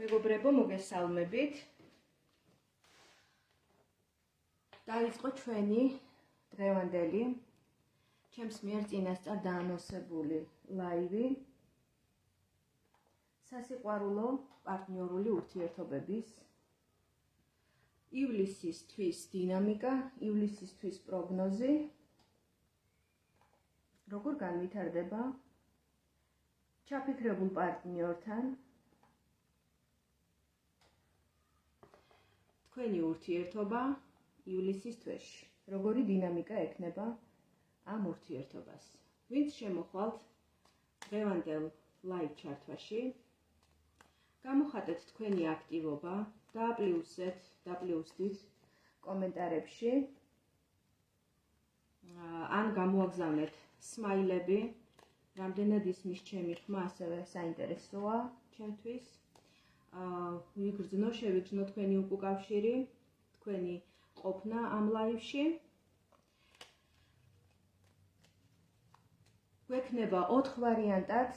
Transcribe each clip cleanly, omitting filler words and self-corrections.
მეგობრებო, მოგესალმებით. დაიწყო ჩვენი დღევანდელი ჩემს მიერ წინასწარ დაანონსებული ლაივი სასიყვარულო პარტნიორული ურთიერთობების ივლისისთვის დინამიკა, ივლისისთვის პროგნოზი, როგორ განვითარდება ჩაფიქრებულ პარტნიორთან თქვენი ურთიერთობა ივლისის თვეში, როგორი დინამიკა ექნება ამ ურთიერთობას. ვინც შემოხვალთ დღევანდელ ლაივ ჩართვაში, გამოხატეთ თქვენი აქტივობა, დაპლიუსდით კომენტარებში, ან გამოაგზავნეთ სმაილები, რამდენად ისმის ჩემი ხმა ასევე საინტერესოა ჩემთვის. შევიგრძნო თქვენი უკავშირი, თქვენი ყოფნა ამ ლაივში. გვექნება 4 ვარიანტად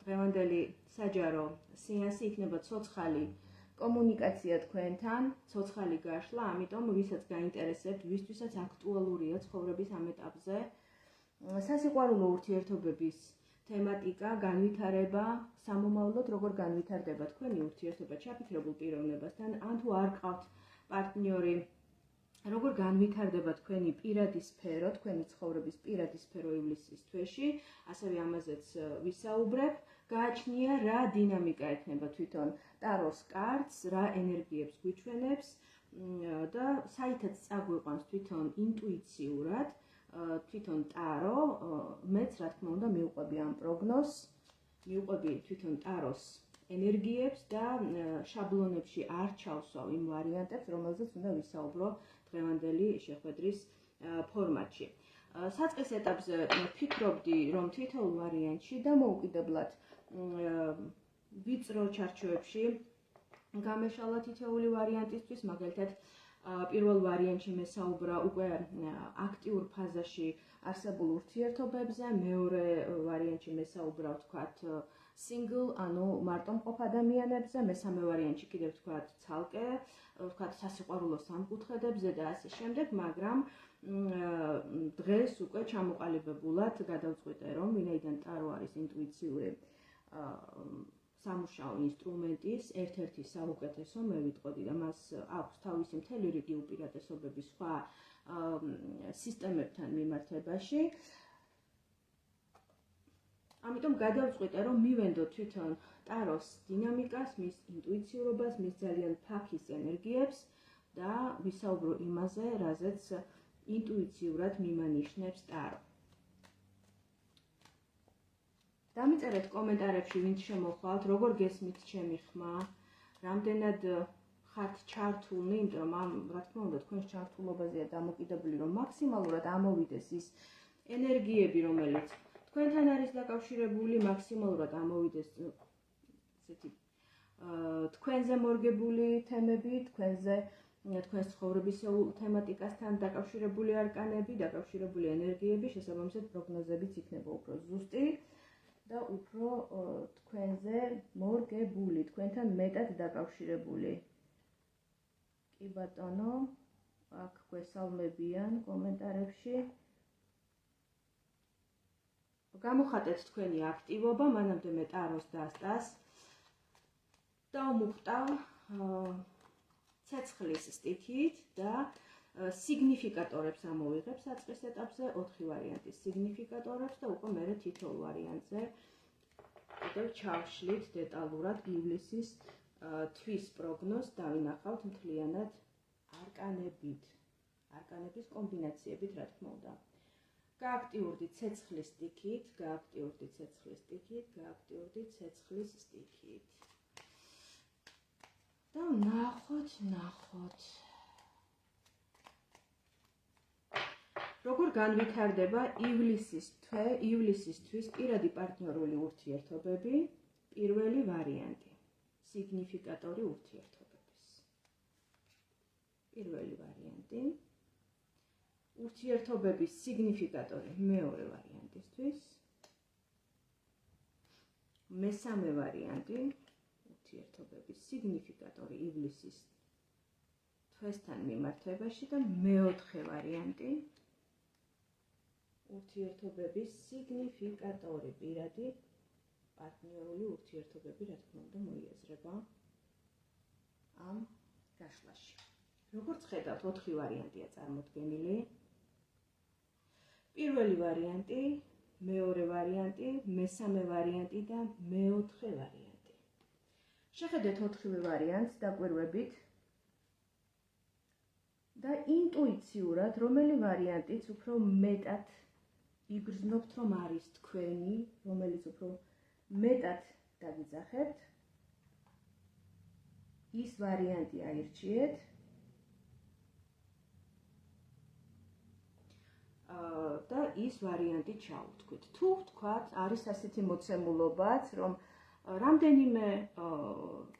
დღევანდელი საჯარო სეანსი, იქნება ცოცხალი კომუნიკაცია თქვენთან, ცოცხალი გაშლა, ამიტომ ვისაც გაინტერესებთ, ვისთვისაც აქტუალურია ცხოვრების ამ ეტაპზე სასიყვარულო ურთიერთობების თემატიკა, განვითარება, სამომავლოდ როგორ განვითარდება თქვენი ურთიერთობა ჩაფიქრებულ პიროვნებასთან, ან თუ არ გყავთ პარტნიორი, როგორ განვითარდება თქვენი პირადი სფერო, თქვენი ცხოვრების პირადი სფერო ივლისის თვეში, ასევე ამაზეც ვისაუბრებ. გააჩნია რა დინამიკა ექნება თვითონ ტაროს კარტს, რა ენერგიებს გვიჩვენებს და საითაც წაგვიყვანს თვითონ ინტუიციურად, თვითონ ტარო, მეც რა თქმა უნდა მივყვები ამ პროგნოზს, მივყვები თვითონ ტაროს ენერგიებს და შაბლონებში არ ჩავსვავ იმ ვარიანტებს, რომელზეც უნდა ვისაუბრო დღევანდელი შეხვედრის ფორმატში. საწყის ეტაპზე ვფიქრობდი, რომ თითოეულ ვარიანტში დამოუკიდებლად ვიწრო ჩარჩოებში გამეშალა თითოეული ვარიანტისთვის, მაგალითად პირველ ვარიანტში მესაუბრა უკვე აქტიურ ფაზაში არსებულ ურთიერთობებზე, მეორე ვარიანტში მესაუბრა ვთქვათ single, ანუ მარტომყოფ ადამიანებზე, მესამე ვარიანტში კიდევ ვთქვათ ცალკე, ვთქვათ სასიყვარულო სამკუთხედებზე და ასე შემდეგ, მაგრამ დღეს უკვე ჩამოყალიბებულად გადავწყვიტე, რომ ვინაიდან ტარო არის ინტუიციური სამუშაო ინსტრუმენტის ერთ-ერთი საუკეთესო, მე ვიტყოდი და მას აქვს თავისი მთელი რიგი უპირატესობები სხვა სისტემებთან მიმართებაში. ამიტომ გადავწყვიტე, რომ მივენდო თვითონ ტაროს დინამიკას, მის ინტუიციურობას, მის ძალიან ფაქის ენერგიებს და ვისაუბრო იმაზე, რაზეც ინტუიციურად მიმანიშნებს ტარო. დამიწერეთ კომენტარებში, ვინც შემოხვალთ, როგორ გესმით ჩემი ხმა, რამდენად ხართ ჩართულნი, იმიტომ რომ რა თქმა უნდა თქვენს ჩართულობაზეა დამოკიდებული, რომ მაქსიმალურად ამოვიდეს ის ენერგიები, რომელიც თქვენთან არის დაკავშირებული, მაქსიმალურად ამოვიდეს ესეთი თქვენზე მორგებული თემები, თქვენს ცხოვრების თემატიკასთან დაკავშირებული არკანები, დაკავშირებული ენერგიები, შესაბამისად პროგნოზებიც იქნება უფრო ზუსტი და უფრო თქვენზე მორგებული, თქვენთან მეტად დაკავშირებული. კი ბატონო, აქ გვესალმებიან კომენტარებში. გამოხატეთ თქვენი აქტივობა, მანამდე მე ტაროს დასტას დავმუხტავ ცეცხლის სტიქით და სიგნიფიკატორებს ამოვიღებ საწყის ეტაპზე, 4 ვარიანტის სიგნიფიკატორებს და უკვე მერე თითოეულ ვარიანტზე კიდევ ჩავშლით დეტალურად ივლისის თვის პროგნოზს დავინახავთ მთლიანად არკანების კომბინაციებით, რა თქმა უნდა. გააქტიურდით ცეცხლის სტიქით, გააქტიურდით ცეცხლის სტიქით და ნახოთ. როგორ განვითარდება ივლისის თვის პირადი პარტნიორული ურთიერთობები, პირველი ვარიანტი, სიგნიფიკატორი ურთიერთობების. პირველი ვარიანტი, ურთიერთობების სიგნიფიკატორი მეორე ვარიანტისთვის, მესამე ვარიანტი, ურთიერთობების სიგნიფიკატორი ივლისის თვესთან მიმართებაში და მეოთხე ვარიანტი ურთიერთობების სიგნიფიკატორი პირადი პარტნიორული ურთიერთობები, რა თქმა უნდა, მოიაზრება ამ გაშლაში. Როგორც ხედავთ, 4 ვარიანტია წარმოდგენილი. პირველი ვარიანტი, მეორე ვარიანტი, მესამე ვარიანტი და მეოთხე ვარიანტი. შეხედეთ 4 ვარიანტს დაკვირვებით და ინტუიციურად, რომელი ვარიანტიც უფრო მეტად იგრძნობთ, რომ არის თქვენი, რომელიც უფრო მეტად დაგიძახებთ, ის ვარიანტი აირჩიეთ. და ის ვარიანტი ჩაუთქვით. თუ თქვათ, არის ასეთი მოცემულობაც, რომ რამდენიმე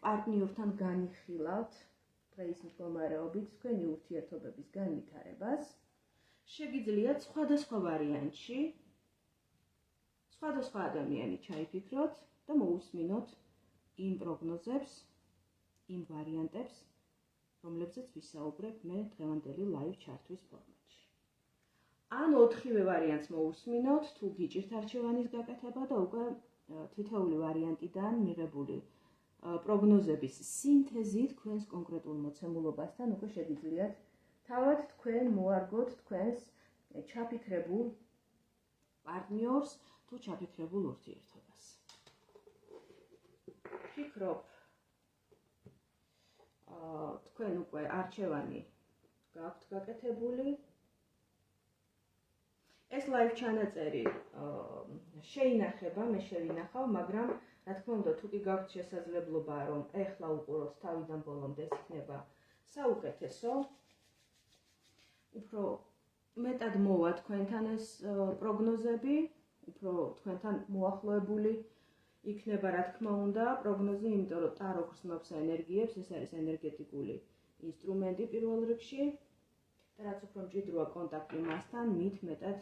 პარტნიორთან განიხილავთ დღეის მდგომარეობით თქვენი ურთიერთობების განვითარებას, შეგიძლიათ სხვადასხვა ვარიანტში სხვადასხვა ადამიანი ჩაიფიქროთ და მოусმინოთ იმ პროგნოზებს, იმ ვარიანტებს, რომლებზეც ვისაუბრებ მე დღევანდელი ლაივ ჩართვის ფორმატში. ან 4 ვარიანტს მოусმინოთ, თუ გიჭირთ არჩევანის გაკეთება და უკვე თითოეული ვარიანტიდან მიღებული პროგნოზების სინთეზი თქვენს კონკრეტულ მოცემულობასთან უკვე შეგიძლიათ თავად თქვენ მოარგოთ თქვენს ჩაფიქრებულ პარტნიორს თუ ჩაფიქრებულ ურთიერთობას. ფიქრობ, თქვენ უკვე არჩევანი გაქვთ გაკეთებული. ეს ლაივ ჩანაწერი შეინახება, მე შევინახავ, მაგრამ რა თქმა უნდა, თუ კი გაქვთ შესაძლებლობა, რომ ეხლა უყუროთ თავიდან ბოლომდე, ეს იქნება საუკეთესო. უფრო მეტად მოვა თქვენთან ეს პროგნოზები, უფრო თქვენთან მოახლოებული იქნება, რა თქმა უნდა, პროგნოზი, იმიტომ რომ ტარო გრძნობს ენერგიებს, ეს არის ენერგეტიკული ინსტრუმენტი პირველ რიგში და რაც უფრო მჭიდროა კონტაქტი მასთან, მით მეტად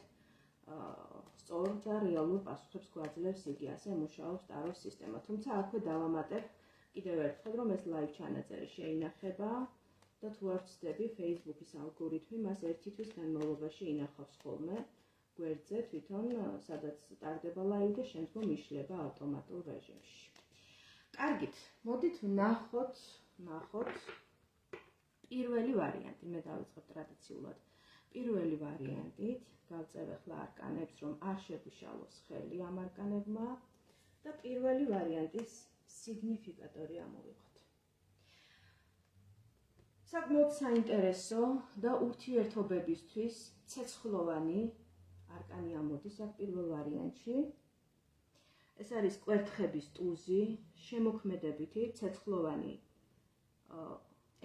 სწორ და რეალურ პასუხებს გვაძლევს იგი, ასე მუშაობს ტაროს სისტემა. თუმცა აქვე დავამატებ კიდევ ერთხელ, რომ ეს ლაივ ჩანაწერი შეინახება და თუ არ ვცდები, Facebook-ის ალგორითმი მას ერთი თვის განმავლობაში ინახავს ხოლმე გვერდზე თვითონ, სადაც ტარდება ლაივი და შემდგომ იშლება ავტომატურ რეჟიმში. კარგით, მოდით ვნახოთ პირველი ვარიანტი, მე დავიწყებ ტრადიციულად. პირველი ვარიანტით გავწევ ახლა არკანებს, რომ არ შეგვიშალოს ხელი ამ არკანებმა და პირველი ვარიანტის სიგნიფიკატორი ამოვიღოთ. საკმაოდ საინტერესო და ურთიერთობებისთვის ცეცხლოვანი არკანი ამოდის აქ პირველ ვარიანტში. ეს არის კვერთხების ტუზი, შემოქმედებითი ცეცხლოვანი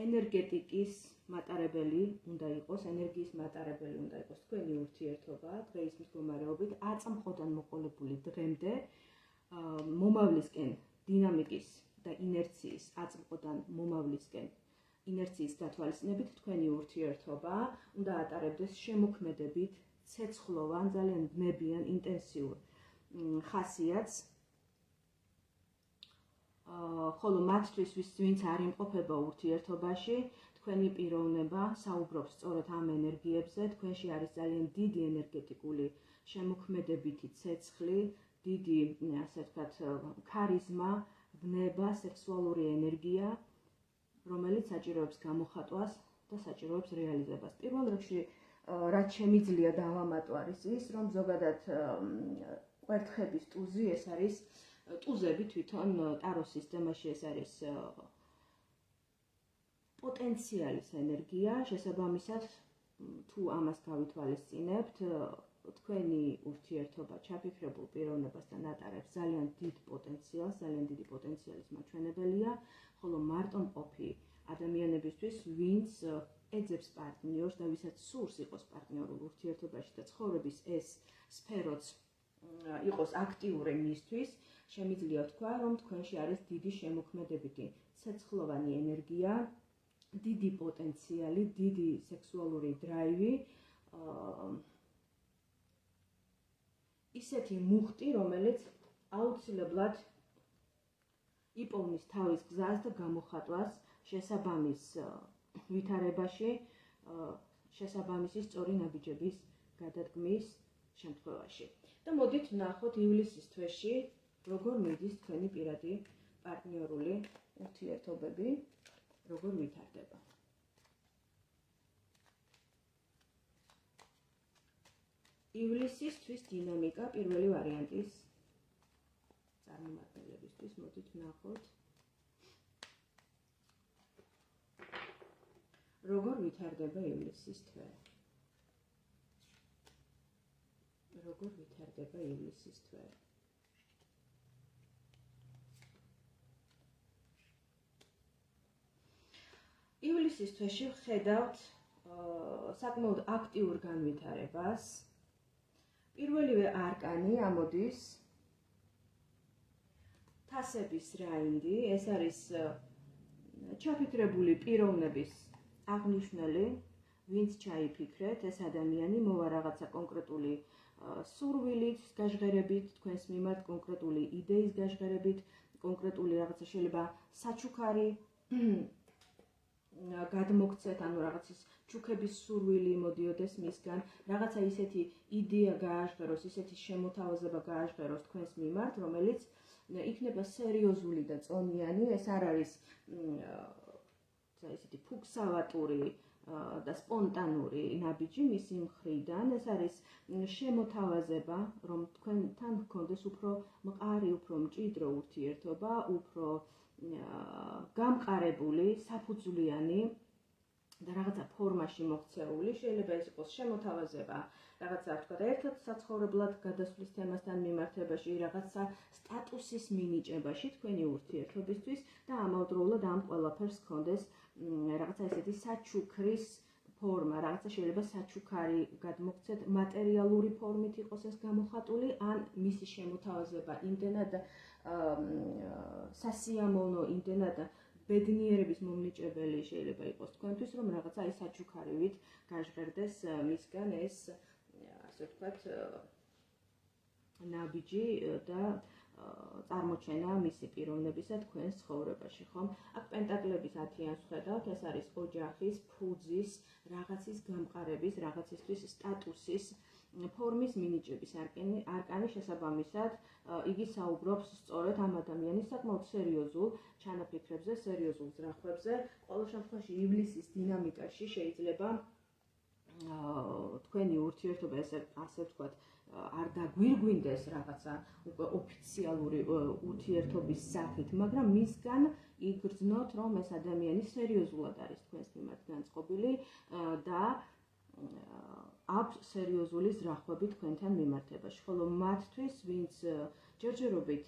ენერგეტიკის მატარებელი უნდა იყოს, ენერგიის მატარებელი უნდა იყოს თქვენი ურთიერთობა დღეის მდგომარეობით აწმყოდან მოყოლებული დღემდე მომავლისკენ დინამიკის და ინერციის აწმყოდან მომავლისკენ ინერციის გათვალისწინებით თქვენი ურთიერთობა უნდა ატარებდეს შემოქმედებით ცეცხლოვან, ძალიან ბნებიან, ინტენსიურ ხასიათს. ხოლო მათთვის, ვინც არ იმყოფება ურთიერთობაში, თქვენი პიროვნება საუბრობს სწორედ ამ ენერგიებზე, თქვენში არის ძალიან დიდი ენერგეტიკული შემოქმედებითი ცეცხლი, დიდი, ასე ვთქვათ, ქარიზმა, ბნება, სექსუალური ენერგია, რომელიც საჭიროებს გამოხატვას და საჭიროებს რეალიზებას. პირველ რიგში, რაც შემიძლია დავამატო არის ის, რომ ზოგადად კვერთხების ტუზი ეს არის ტუზები თვითონ ტაროს სისტემაში ეს არის პოტენციალის ენერგია, შესაბამისად თუ ამას გავითვალისწინებთ, თქვენი ურთიერთობა ჩაფიქრებულ პიროვნებასთან ატარებს ძალიან დიდ პოტენციალს, ძალიან დიდი პოტენციალის მაჩვენებელია, ხოლო მარტო მყოფი ადამიანებისთვის, ვინც ეძებს პარტნიორს და ვისაც სურს იყოს პარტნიორულ ურთიერთობაში და ცხოვრების ეს სფეროც იყოს აქტიური მისთვის, შემიძლია თქვა, რომ თქვენში არის დიდი შემოქმედებითი ცეცხლოვანი ენერგია, დიდი პოტენციალი, დიდი სექსუალური დრაივი, ისეთი მუხტი, რომელიც აუცილებლად იპოვნის თავის გზას და გამოხატვას შესაბამის ვითარებაში, შესაბამისი სწორი ნაბიჯების გადადგმის შემთხვევაში. და მოდით ვნახოთ ივლისის თვეში როგორ მიდის თქვენი პირადი პარტნიორული ურთიერთობები, როგორ ვითარდება. ივლისის თვის დინამიკა პირველი ვარიანტის წარმომადგენლებისთვის მოდით ვნახოთ. როგორ ვითარდება ივლისის თვე? როგორ ვითარდება ივლისის თვე? ივლისის თვეში ვხედავთ საკმაოდ აქტიურ განვითარებას. პირველივე არკანი ამოდის თასების რაინდი, ეს არის ჩაფიქრებული პიროვნების აღნიშნული, ვინც ჩაიფიქრეთ, ეს ადამიანი მოვა რაღაცა კონკრეტული სურვილით, გაჟღერებით, თქვენს მიმართ კონკრეტული იდეის გაჟღერებით, კონკრეტული რაღაცა შეიძლება საჩუქარი გადმოგცეთ, ანუ რაღაცის ჩუქების სურვილი მოდიოდეს მისგან, რაღაცა ისეთი იდეა გააჟღეროს, ისეთი შემოთავაზება გააჟღეროს თქვენს მიმართ, რომელიც იქნება სერიოზული და წონიანი, ეს არ არის ისეთი ფუქსავატური და სპონტანური ნაბიჯი მისი მხრიდან, ეს არის შემოთავაზება, რომ თქვენთან გქონდეს უფრო მყარი, უფრო მჭიდრო ურთიერთობა, უფრო გამყარებული, საფუძვლიანი და რაღაცა ფორმაში მოქცეული, შეიძლება ეს იყოს შემოთავაზება, რაღაცა თქვა და ერთად საცხოვრებლად გადასვლის თემასთან მიმართებაში, რაღაცა სტატუსის მინიჭებაში თქვენი ურთიერთობისთვის და ამავდროულად ამ ყველაფერს გქონდეს რაღაცა ესეთი საჩუქრის ფორმა, რაღაცა შეიძლება საჩუქარი გადმოგცეთ, მატერიალური ფორმით იყოს ეს გამოხატული, ან მისი შემოთავაზება იმდენად სასიამოვნო, იმდენად ბედნიერების მომნიჭებელი შეიძლება იყოს თქვენთვის, რომ რაღაცა ეს საჩუქარივით გაჟღერდეს მისგან ეს, ასე ვთქვათ, ნაბიჯი და წარმოჩენა მისი პიროვნებისა თქვენს ცხოვრებაში, ხომ? აქ პენტაკლების 10-იანს ვხედავთ, ეს არის ოჯახის, ფუძის, რაღაცის გამყარების, რაღაცისთვის სტატუსის ფორმის მინიჭების არკანი შესაბამისად, იგი საუბრობს სწორედ ამ ადამიანის საკმაოდ სერიოზულ ჩანაფიქრებზე, სერიოზულ ზრახვებზე. ყოველ შემთხვევაში ივლისის დინამიკაში შეიძლება თქვენი ურთიერთობა ასე ვთქვათ, არ დაგვირგვინდეს რაღაცა უკვე ოფიციალური ურთიერთობის სახით, მაგრამ მისგან იგრძნოთ, რომ ეს ადამიანი სერიოზულად არის თქვენს მიმართ განწყობილი და აქვს სერიოზული ზრახვები თქვენთან მიმართებაში, ხოლო მათთვის, ვინც ჯერჯერობით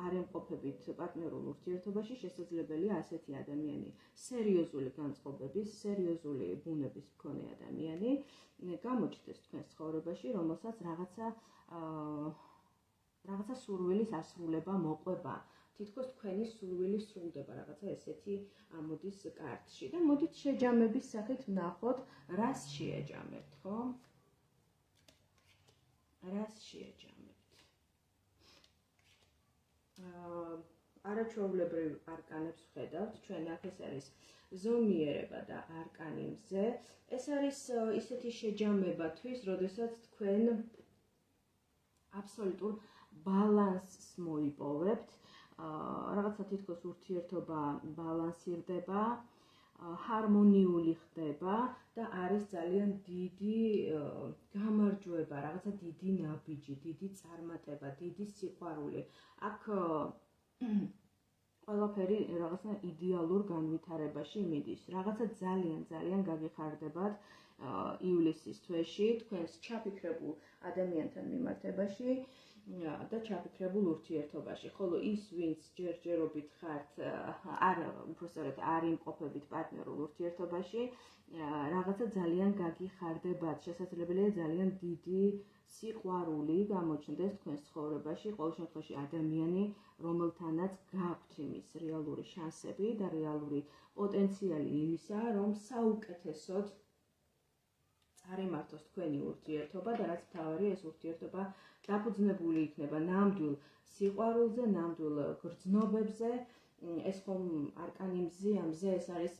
არ ემყოფებით პარტნიორულ ურთიერთობაში, შესაძლებელია ასეთი ადამიანი, სერიოზული განწყობების, სერიოზული ბუნების მქონე ადამიანი გამოჩნდეს თქვენს ცხოვრებაში, რომელსაც რაღაცა სურვილის ასრულება მოყვება. თითქოს თქვენი სურვილი სრულდება, რაღაცა ესეთი ამოდის კარტში და მოდით შეჯამების სახით ვნახოთ, რას შეაჯამებთ, ხო? რას შეაჯამებთ? არაჩვეულებრივ არკანებს ვხედავთ, ჩვენ აქ ეს არის ზომიერება და არკანი მზე. ეს არის ისეთი შეჯამებათვის, როდესაც თქვენ აბსოლუტურ ბალანსს მოიპოვებთ, რაღაცა თითქოს ურთიერთობა ბალანსირდება, ჰარმონიული ხდება და არის ძალიან დიდი გამარჯვება, რაღაცა დიდი ნაბიჯი, დიდი წარმატება, დიდი სიყვარული. აქ ყველაფერი რაღაცა იდეალურ განვითარებაში მიდის. რაღაცა ძალიან გაგიხარდებათ ივლისის თვეში თქვენს ჩაფიქრებულ ადამიანთან მიმართებაში და ჩაფიქრებულ ურთიერთობაში, ხოლო ის, ვინც ჯერჯერობით ხართ, უბრალოდ არ იმყოფებით პარტნიორულ ურთიერთობაში, რაღაცა ძალიან გაგიხარდებათ, შესაძლებელია ძალიან დიდი სიყვარული გამოჩნდეს თქვენს ცხოვრებაში, ყოველ შემთხვევაში ადამიანი, რომელთანაც გაქვთ იმის რეალური შანსები და რეალური პოტენციალი იმისა, რომ საუკეთესოდ წარიმართოს თქვენი ურთიერთობა და რაც მთავარია, ეს ურთიერთობა დაფუძნებული იქნება ნამდვილ სიყვარულზე, ნამდვილ გრძნობებზე ეს ხომ არკანი მზე ეს არის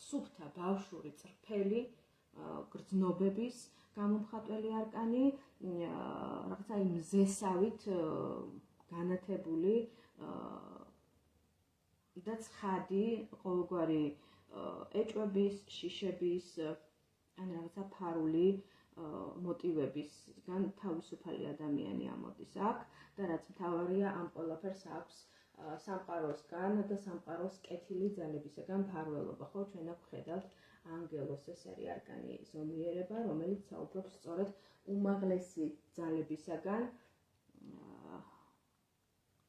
სუფთა ბავშვური წრფელი გრძნობების გამომხატველი არკანი, რაღაცა იმ მზესავით განათებული და ცხადი ყოველგვარი ეჭვების, შიშების ან რაღაცა ფარული მოტივებისგან თავისუფალი ადამიანი ამოდის აქ და რაც მთავარია ამ ყველაფერს აქვს სამყაროსგან და სამყაროს კეთილი ძალებისგან ფარველობა. ხო, ჩვენ აქ ვხედავთ ანგელოს, ეს არის არკანი ზომიერება, რომელიც საუბრობს სწორედ უმაღლესი ძალებისგან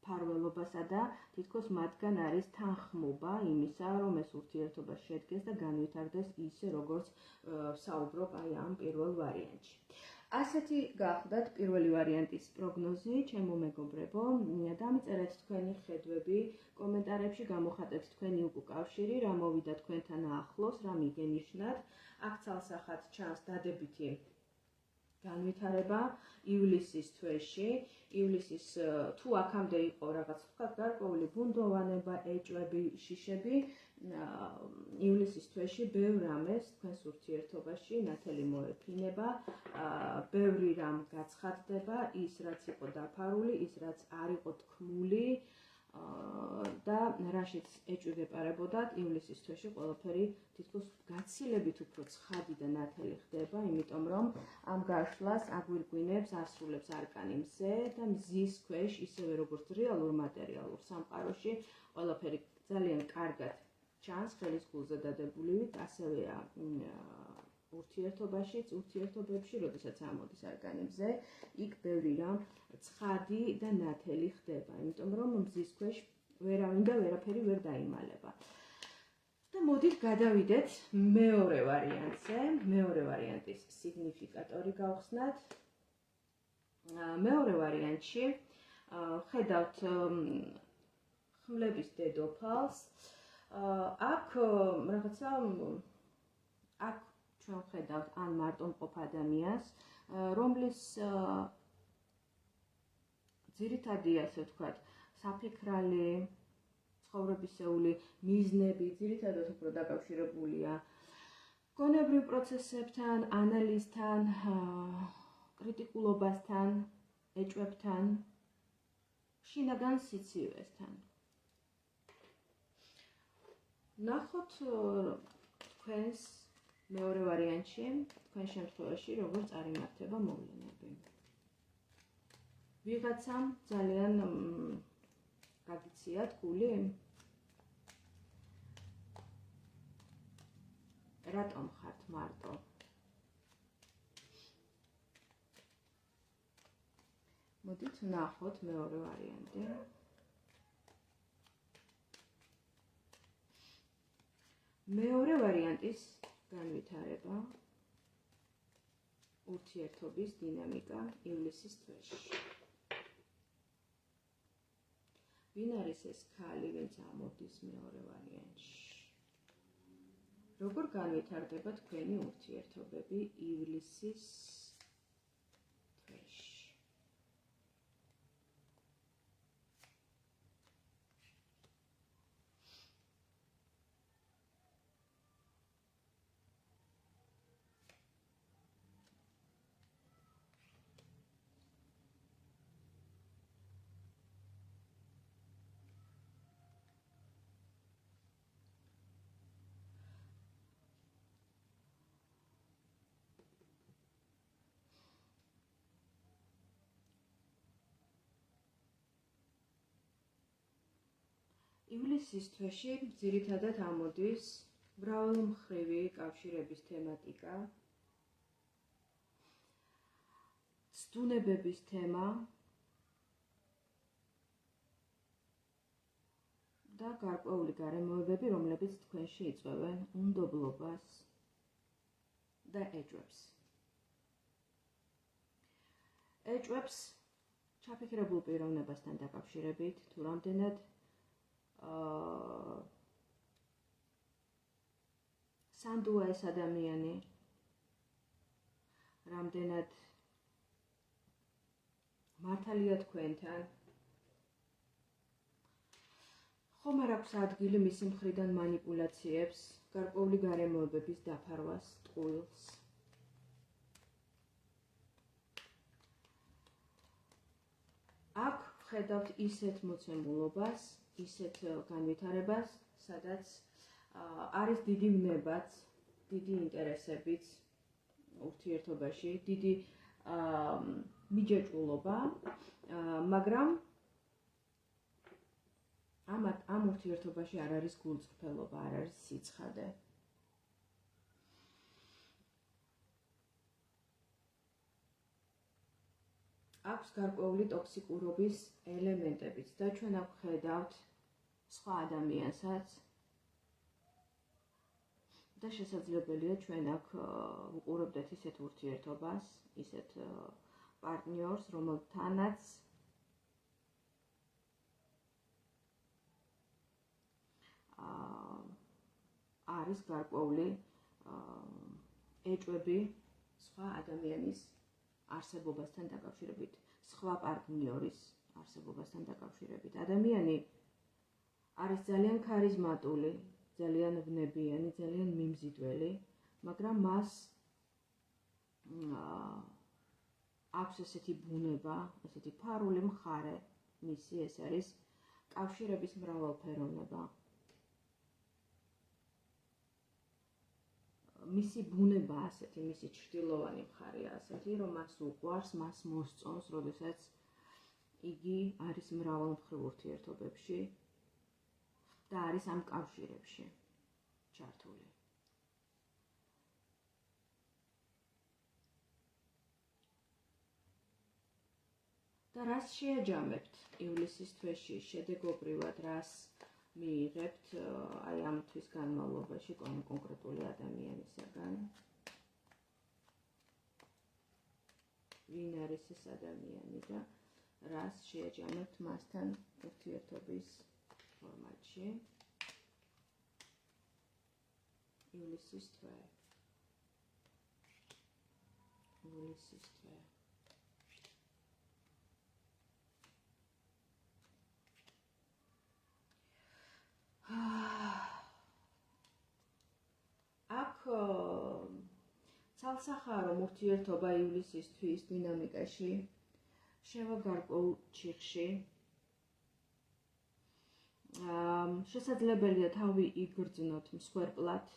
ფარველობასა და თითქოს მათგან არის თანხმობა იმისა, რომ ეს ურთიერთობა შედგეს და განვითარდეს ისე, როგორც საუბრობ აი ამ პირველ ვარიანტში. ასეთი გახლდათ პირველი ვარიანტის პროგნოზი, ჩემო მეგობრებო, დამიწერეთ თქვენი ხედვები კომენტარებში, გამოხატეთ თქვენი უკავშირი, რა მოვიდა თქვენთან ახლოს, რა მიგენიშნათ. აქ ცალსახად ჩანს დადებითი განვითარება ივლისის თვეში. ივლისის თუ აქამდე იყო რაღაც თქვათ გარკვეული ბუნდოვანება, ეჭვები, შიშები, ივლისის თვეში ბევრ რამეს თქვენს ურთიერთობაში ნათელი მოეფინება, ბევრი რამ გაცხადდება, ის რაც იყო დაფარული, ის რაც არ იყო თქმული და რაშიც ეჭვი გეპარებოდათ, ივლისის თვეში ყველაფერი თითქოს გაცილებით უფრო ცხადი და ნათელი ხდება, იმიტომ რომ ამ გაშლას აგვირგვინებს, ასრულებს არკანი მზე და მზის ქვეშ, ისევე როგორც რეალურ მატერიალურ სამყაროში, ყველაფერი ძალიან კარგად ჩანს ხელის გულზე დადებულივით, ასევეა ურთიერთობებში, როდესაც ამოდის არკანი მზე, იქ ბევრი რამ ცხადი და ნათელი ხდება, იმიტომ რომ მზის ქვეშ ვერავინ და ვერაფერი ვერ დაიმალება. და მოდით გადავიდეთ მეორე ვარიანტზე, მეორე ვარიანტის სიგნიფიკატორი გავხსნათ. მეორე ვარიანტში ხედავთ ხმლების დედოფალს. აქ რაღაცა აქ ჩვენ ხედავთ ან მარტო მყოფ ადამიანს, რომლის ძირითადი, ასე ვთქვათ, საფიქრალი, ცხოვრებისეული მიზნები ძირითადად უფრო დაკავშირებულია გონებრივ პროცესებთან, ანალიზთან, კრიტიკულობასთან, ეჭვებთან, შინაგან სიცივესთან. ნახოთ თქვენს მეორე ვარიანტში, თქვენ შემთხვევაში როგორ წარიმართება მოვლენები. ვიღაცამ ძალიან გაგიციათ გული? რატომ ხართ მარტო? მოდით ვნახოთ მეორე ვარიანტი. მეორე ვარიანტის განვითარება, ურთიერთობის დინამიკა ივლისის თვეში. ვინ არის ეს ქალი, ვინც ამოდის მეორე ვარიანტში? როგორ განვითარდება თქვენი ურთიერთობები ივლისის თვეში? ივლისის თვეში ძირითადად ამოდის მრავალმხრივი კავშირების თემატიკა, ცდუნებების თემა და გარკვეული გარემოებები, რომლებიც თქვენში იწვევენ უნდობლობას და ეჭვებს. ეჭვებს ჩაფიქრებულ პიროვნებასთან დაკავშირებით, თუ რამდენად სანდუა ეს ადამიანი, რამდენად მართალია თქვენთან, ხომ არ აქვს ადგილი მისი მხრიდან მანიპულაციებს, გარკვეული გარემოებების დაფარვას, ტყუილს. აქ ვხედავთ ისეთ მოცემულობას, ისეთ განვითარებას, სადაც არის დიდი ვნებაც, დიდი ინტერესებიც ურთიერთობაში, დიდი მიჯაჭვულობა, მაგრამ ამ ურთიერთობაში არ არის გულწრფელობა, არ არის სიცხადე. აქვს გარკვეული ტოქსიკურობის ელემენტებიც და ჩვენ აქ ვხედავთ სხვა ადამიანსაც და შესაძლებელია ჩვენ აქ ვუყურებდეთ ისეთ ურთიერთობას, ისეთ პარტნიორს, რომელთანაც არის გარკვეული ეჭვები სხვა ადამიანის არსებობასთან დაკავშირებით, სხვა პარტნიორის არსებობასთან დაკავშირებით. ადამიანი არის ძალიან ქარიზმატული, ძალიან ვნებიანი, ძალიან მიმზიდველი, მაგრამ მას აქვს ესეთი ბუნება, ესეთი ფარული მხარე, მისი ეს არის კავშირების მრავალფეროვნება. მისი ბუნება ასეთი, მისი ჩრდილოვანი მხარეა ასეთი, რომ მას უყვარს, მას მოსწონს, როდესაც იგი არის მრავალმხრივ ურთიერთობებში და არის ამ კავშირებში ჩართული. და რას შეაჯამებთ ივლისის თვეში, შედეგობრივად რას მიიღებთ აი ამ თვის განმავლობაში კონკრეტული ადამიანისაგან? ვინ არის ეს ადამიანი და რას შეაჯამებთ მასთან ურთიერთობის ფორმატში? ივლისის თვე. ივლისის თვე. აქ ცალსახარო ურთიერთობა ივლისის თვის დინამიკაში შევა გარკვეულ ჩიხში. შესაძლებელია თავი იგრძნოთ მსხვერპლად.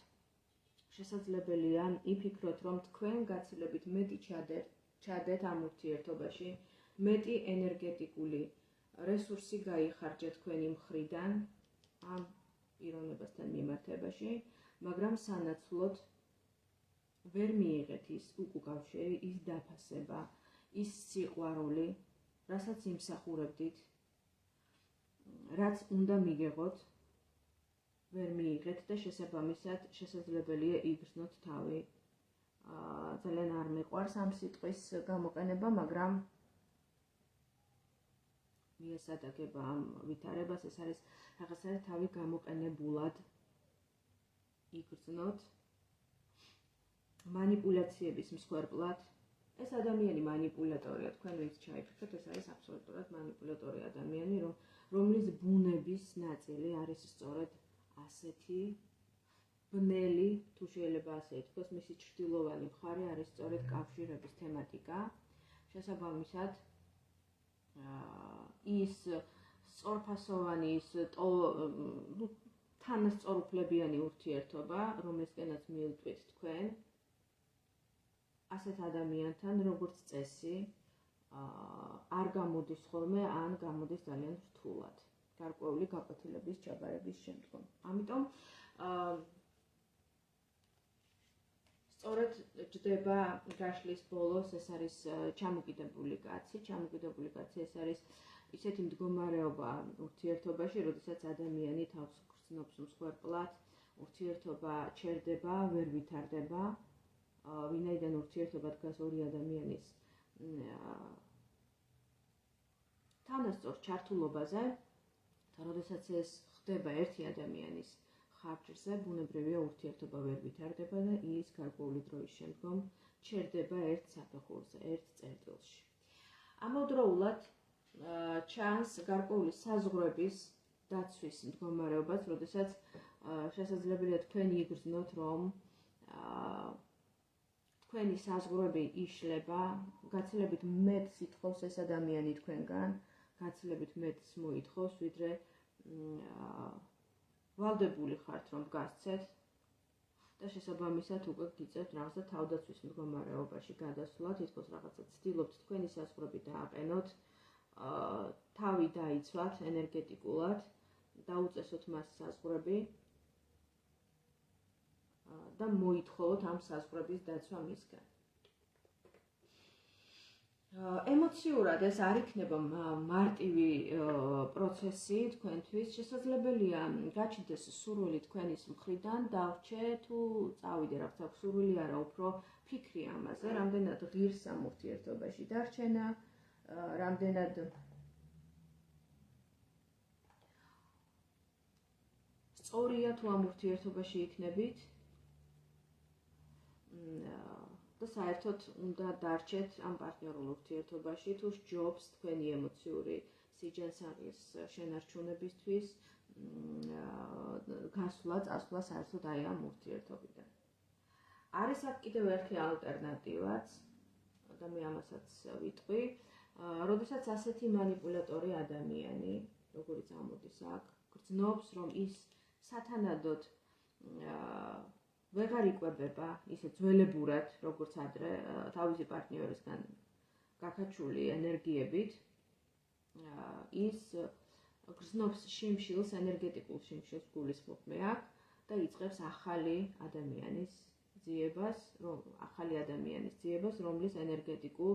შესაძლებელია იფიქროთ, რომ თქვენ გაცილებით მეტი ჩადეთ ამ ურთიერთობაში, მეტი ენერგეტიკული რესურსი გაიხარჯეთ თქვენი მხრიდან ამ პიროვნებასთან მიმართებაში, მაგრამ სანაცვლოდ ვერ მიიღეთ ის უკავშირი, ის დაფასება, ის სიყვარული, რასაც იმსახურებდით, რაც უნდა მიგეღოთ, ვერ მიიღეთ და შესაბამისად შესაძლებელია იგრძნოთ თავი. ძალიან არ მიყვარს ამ სიტყვის გამოყენება, მაგრამ მიესადაგება ამ ვითარებას, ეს არის რაღაცა თავი გამოყენებულად იგრძნოთ, მანიპულაციების მსხვერპლად. ეს ადამიანი მანიპულატორია, თქვენ ვინც ჩაიფიქრეთ, ეს არის აბსოლუტურად მანიპულატორი ადამიანი, რომლის ბუნების ნაწილი არის სწორედ ასეთი ბნელი, თუ შეიძლება ასე ითქვას, მისი ჩრდილოვანი მხარე არის სწორედ კავშირების თემატიკა. შესაბამისად, ის სწორფასოვანი, ის თანასწორუფლებიანი ურთიერთობა, რომლისკენაც მიელტვით თქვენ, ასეთ ადამიანთან, როგორც წესი, არ გამოდის ხოლმე, ან გამოდის ძალიან რთულად, გარკვეული გაკვეთილების ჩაბარების შემდგომ. ამიტომ სწორედ ჯდება გაშლის ბოლოს, ეს არის ჩამოკიდებული კაცი. ჩამოკიდებული კაცი ეს არის ისეთი მდგომარეობა ურთიერთობაში, როდესაც ადამიანი თავს გრძნობს მსხვერპლად, ურთიერთობა ჩერდება, ვერ ვითარდება. ვინაიდან ურთიერთობა დგას ორი ადამიანის თანასწორ ჩართულობაზე, და როდესაც ეს ხდება ერთი ადამიანის ხარჯზე, ბუნებრივია ურთიერთობა ვერ ვითარდება და ის გარკვეული დროის შემდგომ ჩერდება ერთ საფეხურზე, ერთ წერტილში. ამავდროულად ჩანს გარკვეული საზღვრების დაცვის მდგომარეობას, როდესაც შესაძლებელია თქვენ იგრძნოთ, რომ თქვენი საზღვრები იშლება, გაცილებით მეტს ითხოვს ეს ადამიანი თქვენგან, გაცილებით მეტს მოითხოვს, ვიდრე ვალდებული ხართ, რომ გასცეთ და შესაბამისად უკვე გიწევთ რაღაცა თავდაცვის მდგომარეობაში გადასვლა, თითქოს რაღაცა ცდილობთ თქვენი საზღვრები დააყენოთ, თავი დაიცვათ ენერგეტიკულად, დაუწესოთ მას საზღვრები და მოითხოვოთ ამ საზღვრების დაცვა მისგან. ემოციურად ეს არ იქნება მარტივი პროცესი თქვენთვის, შესაძლებელია გაჩნდეს სურვილი თქვენის მხრიდან დავრჩე თუ წავიდე, რაღაც აქვს სურვილი არა, უფრო ფიქრი ამაზე, რამდენად ღირს ამ ურთიერთობაში დარჩენა, რამდენად სწორია თუ ამ ურთიერთობაში იქნებით და საერთოდ უნდა დარჩეთ ამ პარტნიორულ ურთიერთობაში, თუ სჯობს თქვენი ემოციური სიჯანსაღის შენარჩუნებისთვის გასვლა, წასვლა საერთოდ აი ამ ურთიერთობიდან. არის აქ კიდევ ერთი ალტერნატივაც და მე ამასაც ვიტყვი, როდესაც ასეთი манипуляტორი ადამიანი, როგორიც ამოდის აქ, გრძნობს, რომ ის სათანადოდ ვეღარ იკვებება ისე ძველებურად, როგორც ადრე თავისი პარტნიორისგან გაქაჩული ენერგიებით, ის გრძნობს შიმშილს, ენერგეტიკულ შიმშილს გულისხმობ მე აქ და იწყებს ახალი ადამიანის ძიებას, რომლის ენერგეტიკულ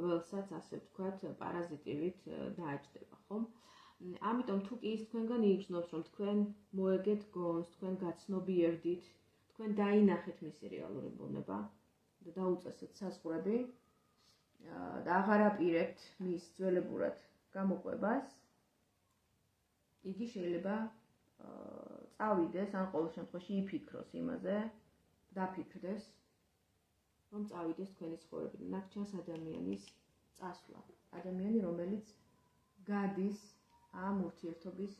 ველსაც, ასე ვთქვათ, პარაზიტივით დააჯდება, ხომ? ამიტომ თუ კი ის თქვენგან იგრძნობს, რომ თქვენ მოეგეთ გონს, თქვენ გაცნობიერდით, თქვენ დაინახეთ მისი რეალური ბუნება და დაუწესოთ საზღვრები და აღარ აპირებთ მის ძველებურად გამოყვებას, იგი შეიძლება წავიდეს, ან ყოველ შემთხვევაში იფიქროს იმაზე, დაფიქრდეს, რომ წავიდეს თქვენი ცხოვრებიდან. აქ ჩანს ადამიანის წასვლა. ადამიანი, რომელიც გადის ამ ურთიერთობის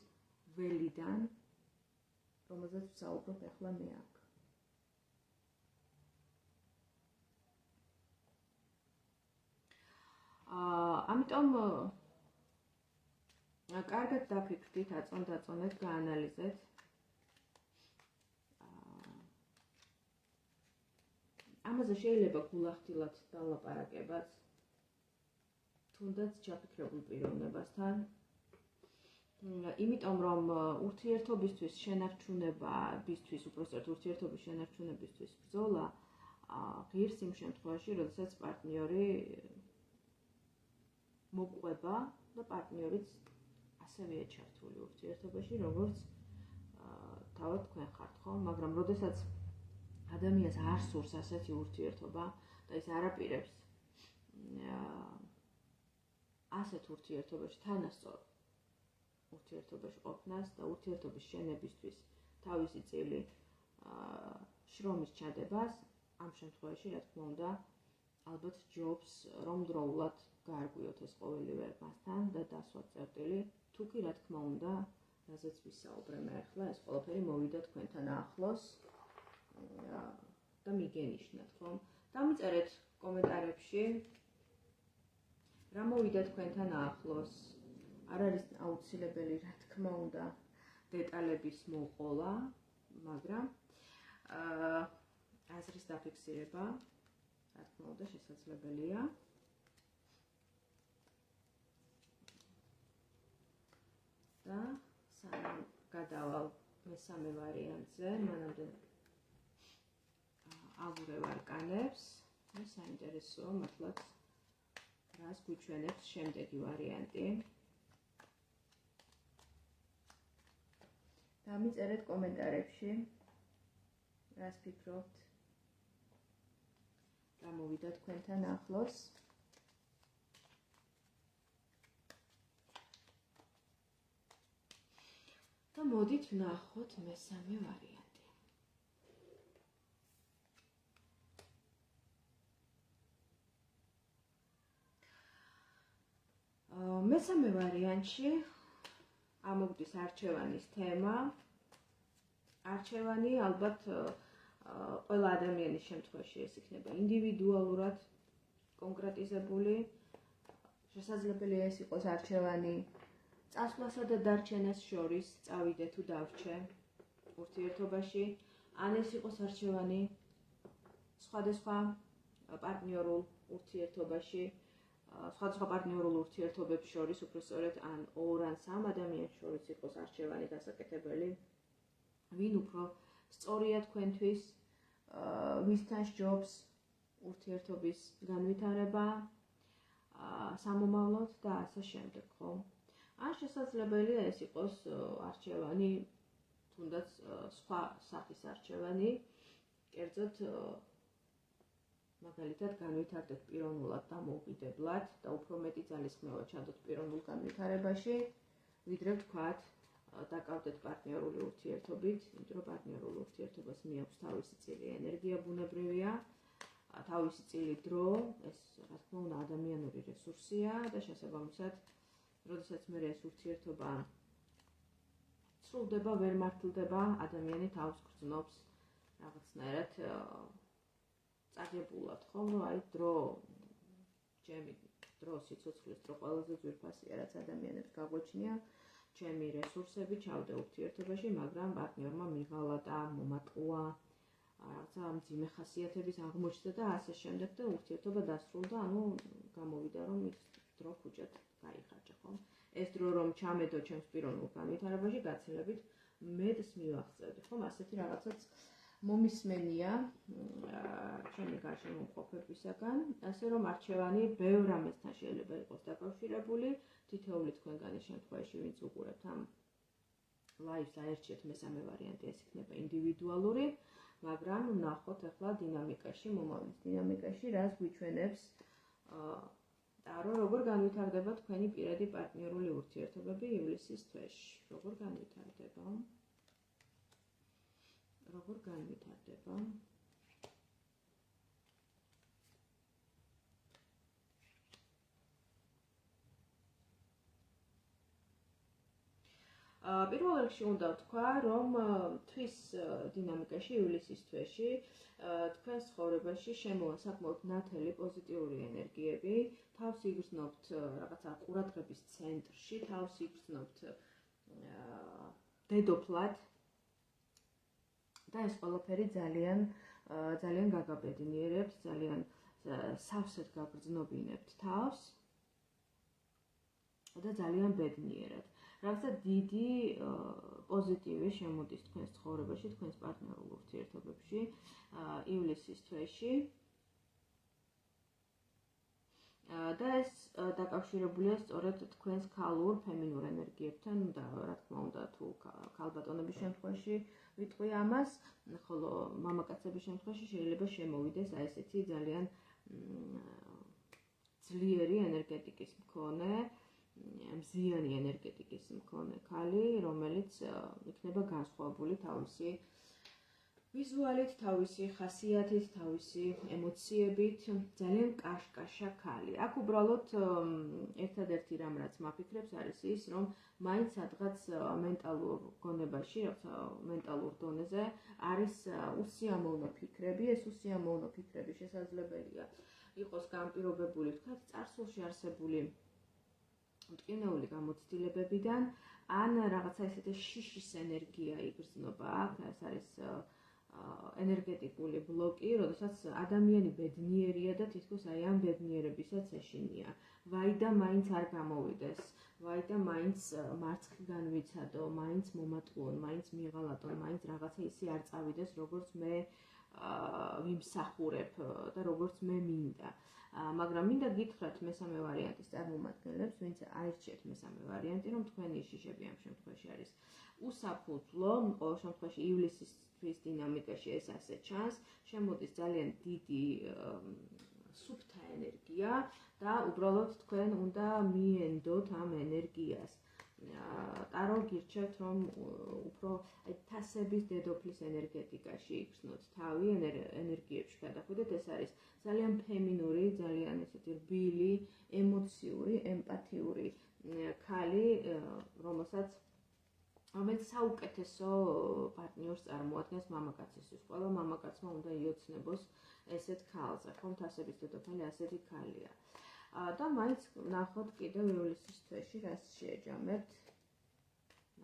ველიდან, რომელზეც ვსაუბრობ ახლა მე აქ. ამიტომ კარგად დაფიქრდით, აწონდაწონეთ, გაანალიზეთ. ამაზე შეიძლება გულახდილად დალაპარაკებაც, თუნდაც ჩაფიქრებულ პიროვნებასთან. იმიტომ რომ ურთიერთობისთვის შენარჩუნებისთვის, უпростоრად ურთიერთობის შენარჩუნებისთვის ბრძოლა ღირს იმ შემთხვევაში, როდესაც პარტნიორი მოყვება და პარტნიორიც ასევეა ჩართული ურთიერთობაში, როგორც თავად თქვენ ხართ, ხო? მაგრამ როდესაც ადამიანს არ სურს ასეთი ურთიერთობა და ის არ აპირებს ასეთ ურთიერთობაში თანასწორ ურთიერთობაში ყოფნას და ურთიერთობის შენებისთვის თავისი წილი შრომის ჩადებას, ამ შემთხვევაში, რა თქმა უნდა, ალბათ ჯობს, რომ დროულად გაარღვიოთ ეს ყოველივე მასთან და დასვათ წერტილი, თუ კი, რა თქმა უნდა, რაზეც ვისაუბრე მე ახლა, ეს ყველაფერი მოვიდა თქვენთან ახლოს და მიგენიშნათ, ხომ? დამიწერეთ კომენტარებში, რა მოვიდა თქვენთან ახლოს. არ არის აუცილებელი, რა თქმა უნდა, დეტალების მოყოლა, მაგრამ აზრის დაფიქსირება, რა თქმა უნდა, შესაძლებელია. და სანამ გადავალ მესამე ვარიანტზე, მანამდე ავურევ არკანებს, მე საინტერესოა მართლაც რას გვიჩვენებს შემდეგი ვარიანტი. დამიწერეთ კომენტარებში, რას ფიქრობთ, რა მოვიდა თქვენთან ახლოს. და მოდით ვნახოთ მესამე ვარიანტი. მესამე ვარიანტში ამოგვდის არჩევანის თემა. არჩევანი ალბათ ყველა ადამიანის შემთხვევაში ეს იქნება ინდივიდუალურად კონკრეტიზებული. შესაძლებელია ეს იყოს არჩევანი წასვლასა და დარჩენას შორის, წავიდე თუ დავრჩე ურთიერთობაში, ან ეს იყოს არჩევანი სხვადასხვა პარტნიორულ ურთიერთობაში, სხვადასხვა პარტნიორულ ურთიერთობებს შორის, უფრო სწორედ ან 2 ან 3 ადამიანის შორის იყოს არჩევანი დასაკეთებელი, ვინ უფრო სწორია თქვენთვის, ვისთან სჯობს ურთიერთობის განვითარება, სამომავლოდ და ასე შემდეგ, ხო? ან შესაძლებელია ეს იყოს არჩევანი, თუნდაც სხვა სახის არჩევანი, კერძოდ მაგალითად განვითარდეთ პიროვნულად დამოუკიდებლად და უფრო მეტი ძალისხმევა ჩადოთ პიროვნულ განვითარებაში, ვიდრე ვთქვათ, დაკავდეთ პარტნიორული ურთიერთობით, იმიტომ რომ პარტნიორულ ურთიერთობას მიაქვს თავისი წილი ენერგია ბუნებრივია, თავისი წილი დრო, ეს რა თქმა უნდა ადამიანური რესურსია და შესაბამისად, როდესაც მე ეს ურთიერთობა სრულდება, ვერ მართლდება, ადამიანი თავს გრძნობს რაღაცნაირად წაგებულად, ხო, რომ აი დრო, ჩემი დრო სიცოცხლის დრო ყველაზე ძვირფასია, რაც ადამიანებს გაგვაჩნია, ჩემი რესურსები ჩავდე ურთიერთობაში, მაგრამ პარტნიორმა მიღალა და მომატყუა, რაღაცა მძიმე ხასიათების აღმოჩნდა და ასე შემდეგ და ურთიერთობა დასრულდა, ანუ გამოვიდა, რომ ის დრო ხუჭად გაიხარჯა, ხო? ეს დრო რომ ჩამედო ჩემს პიროვნულ განვითარებაში, გაცილებით მეტს მივახცევდი, ხო? ასეთი რაღაცაც მომისმენია ჩემი გარშემოყოფებისაგან, ასე რომ არჩევანი ბევრ რამესთან შეიძლება იყოს დაკავშირებული, თითოეული თქვენგანის შემთხვევაში, ვინც უყურებთ ამ ლაივს, აერჩიეთ მესამე ვარიანტი, ეს იქნება ინდივიდუალური, მაგრამ ნახოთ ახლა დინამიკაში, მომავლის დინამიკაში, რას გვიჩვენებს როგორ განვითარდება თქვენი პირადი პარტნიორული ურთიერთობები ივლისის თვეში. როგორ განვითარდება? როგორ განვითარდება? პირველ რიგში უნდა ვთქვა, რომ თვის დინამიკაში ივლისის თვეში თქვენს ცხოვრებაში შემოვა საკმაოდ ნათელი პოზიტიური ენერგიები, თავს იგრძნობთ რაღაცა ყურადღების ცენტრში, თავს იგრძნობთ დედოფლად და ეს ყველაფერი ძალიან გაგაბედნიერებთ, ძალიან სავსედ გაგრძნობინებთ თავს და ძალიან ბედნიერად. რაღაცა დიდი პოზიტივი შემოდის თქვენს ცხოვრებაში, თქვენს პარტნიორულ ურთიერთობებში ივლისის თვეში. და ეს დაკავშირებულია სწორედ თქვენს ქალურ, ფემინურ ენერგიებთან და რა თქმა უნდა, თუ ქალბატონების შემთხვევაში ვიტყვი ამას, ხოლო მამაკაცების შემთხვევაში შეიძლება შემოვიდეს აი ესეთი ძალიან ძლიერი ენერგეტიკის მქონე, მზიანი ენერგეტიკის მქონე ქალი, რომელიც იქნება განსხვავებული თავისი ვიზუალით, თავისი ხასიათით, თავისი ემოციებით, ძალიან კაშკაშა ქალი. აქ უბრალოდ ერთადერთი რამ, რაც მაფიქრებს, არის ის, რომ მაინც სადღაც მენტალურ გონებაში, მენტალურ დონეზე არის უსიამოვნო ფიქრები. ეს უსიამოვნო ფიქრები შესაძლებელია იყოს განპირობებული, ვთქვათ, წარსულში არსებული მტკივნეული გამოცდილებებიდან, ან რაღაცა ესეთი შიშის ენერგია იგრძნობა აქ, ეს არის ენერგეტიკული ბლოკი, როდესაც ადამიანი ბედნიერია და თითქოს აი ამ ბედნიერებისაც ეშინია. ვაი და მაინც არ გამოვიდეს, ვაი და მაინც მარცხი განვიცადო, მაინც მომატყუონ, მაინც მიღალატონ, მაინც რაღაცა ისე არ წავიდეს, როგორც მე ვიმსახურებ და როგორც მე მინდა. მაგრამ მინდა გითხრათ მესამე ვარიანტის წარმომადგენლებს, ვინც აირჩიეთ მესამე ვარიანტი, რომ თქვენი შიშები ამ შემთხვევაში არის უსაფუძვლო, ყოველ შემთხვევაში ივლისის თვის დინამიკაში ეს ასე ჩანს, შემოდის ძალიან დიდი სუფთა ენერგია და უბრალოდ თქვენ უნდა მიენდოთ ამ ენერგიას. ტარო გირჩევთ, რომ უფრო თასების დედოფლის ენერგეტიკაში იგრძნოთ თავი, ენერგიებში გადახვიდეთ, ეს არის ძალიან ფემინური, ძალიან ესეთი რბილი, ემოციური, ემპათიური ქალი, რომელსაც რომელიც საუკეთესო პარტნიორს წარმოადგენს მამაკაცისთვის. ყველა მამაკაცმა უნდა იოცნებოს ესეთ ქალზე. ხომ თასების დედოფალი ასეთი ქალია. და მაინც ნახოთ კიდევ ივლისის თვეში რას შეეჯამებთ.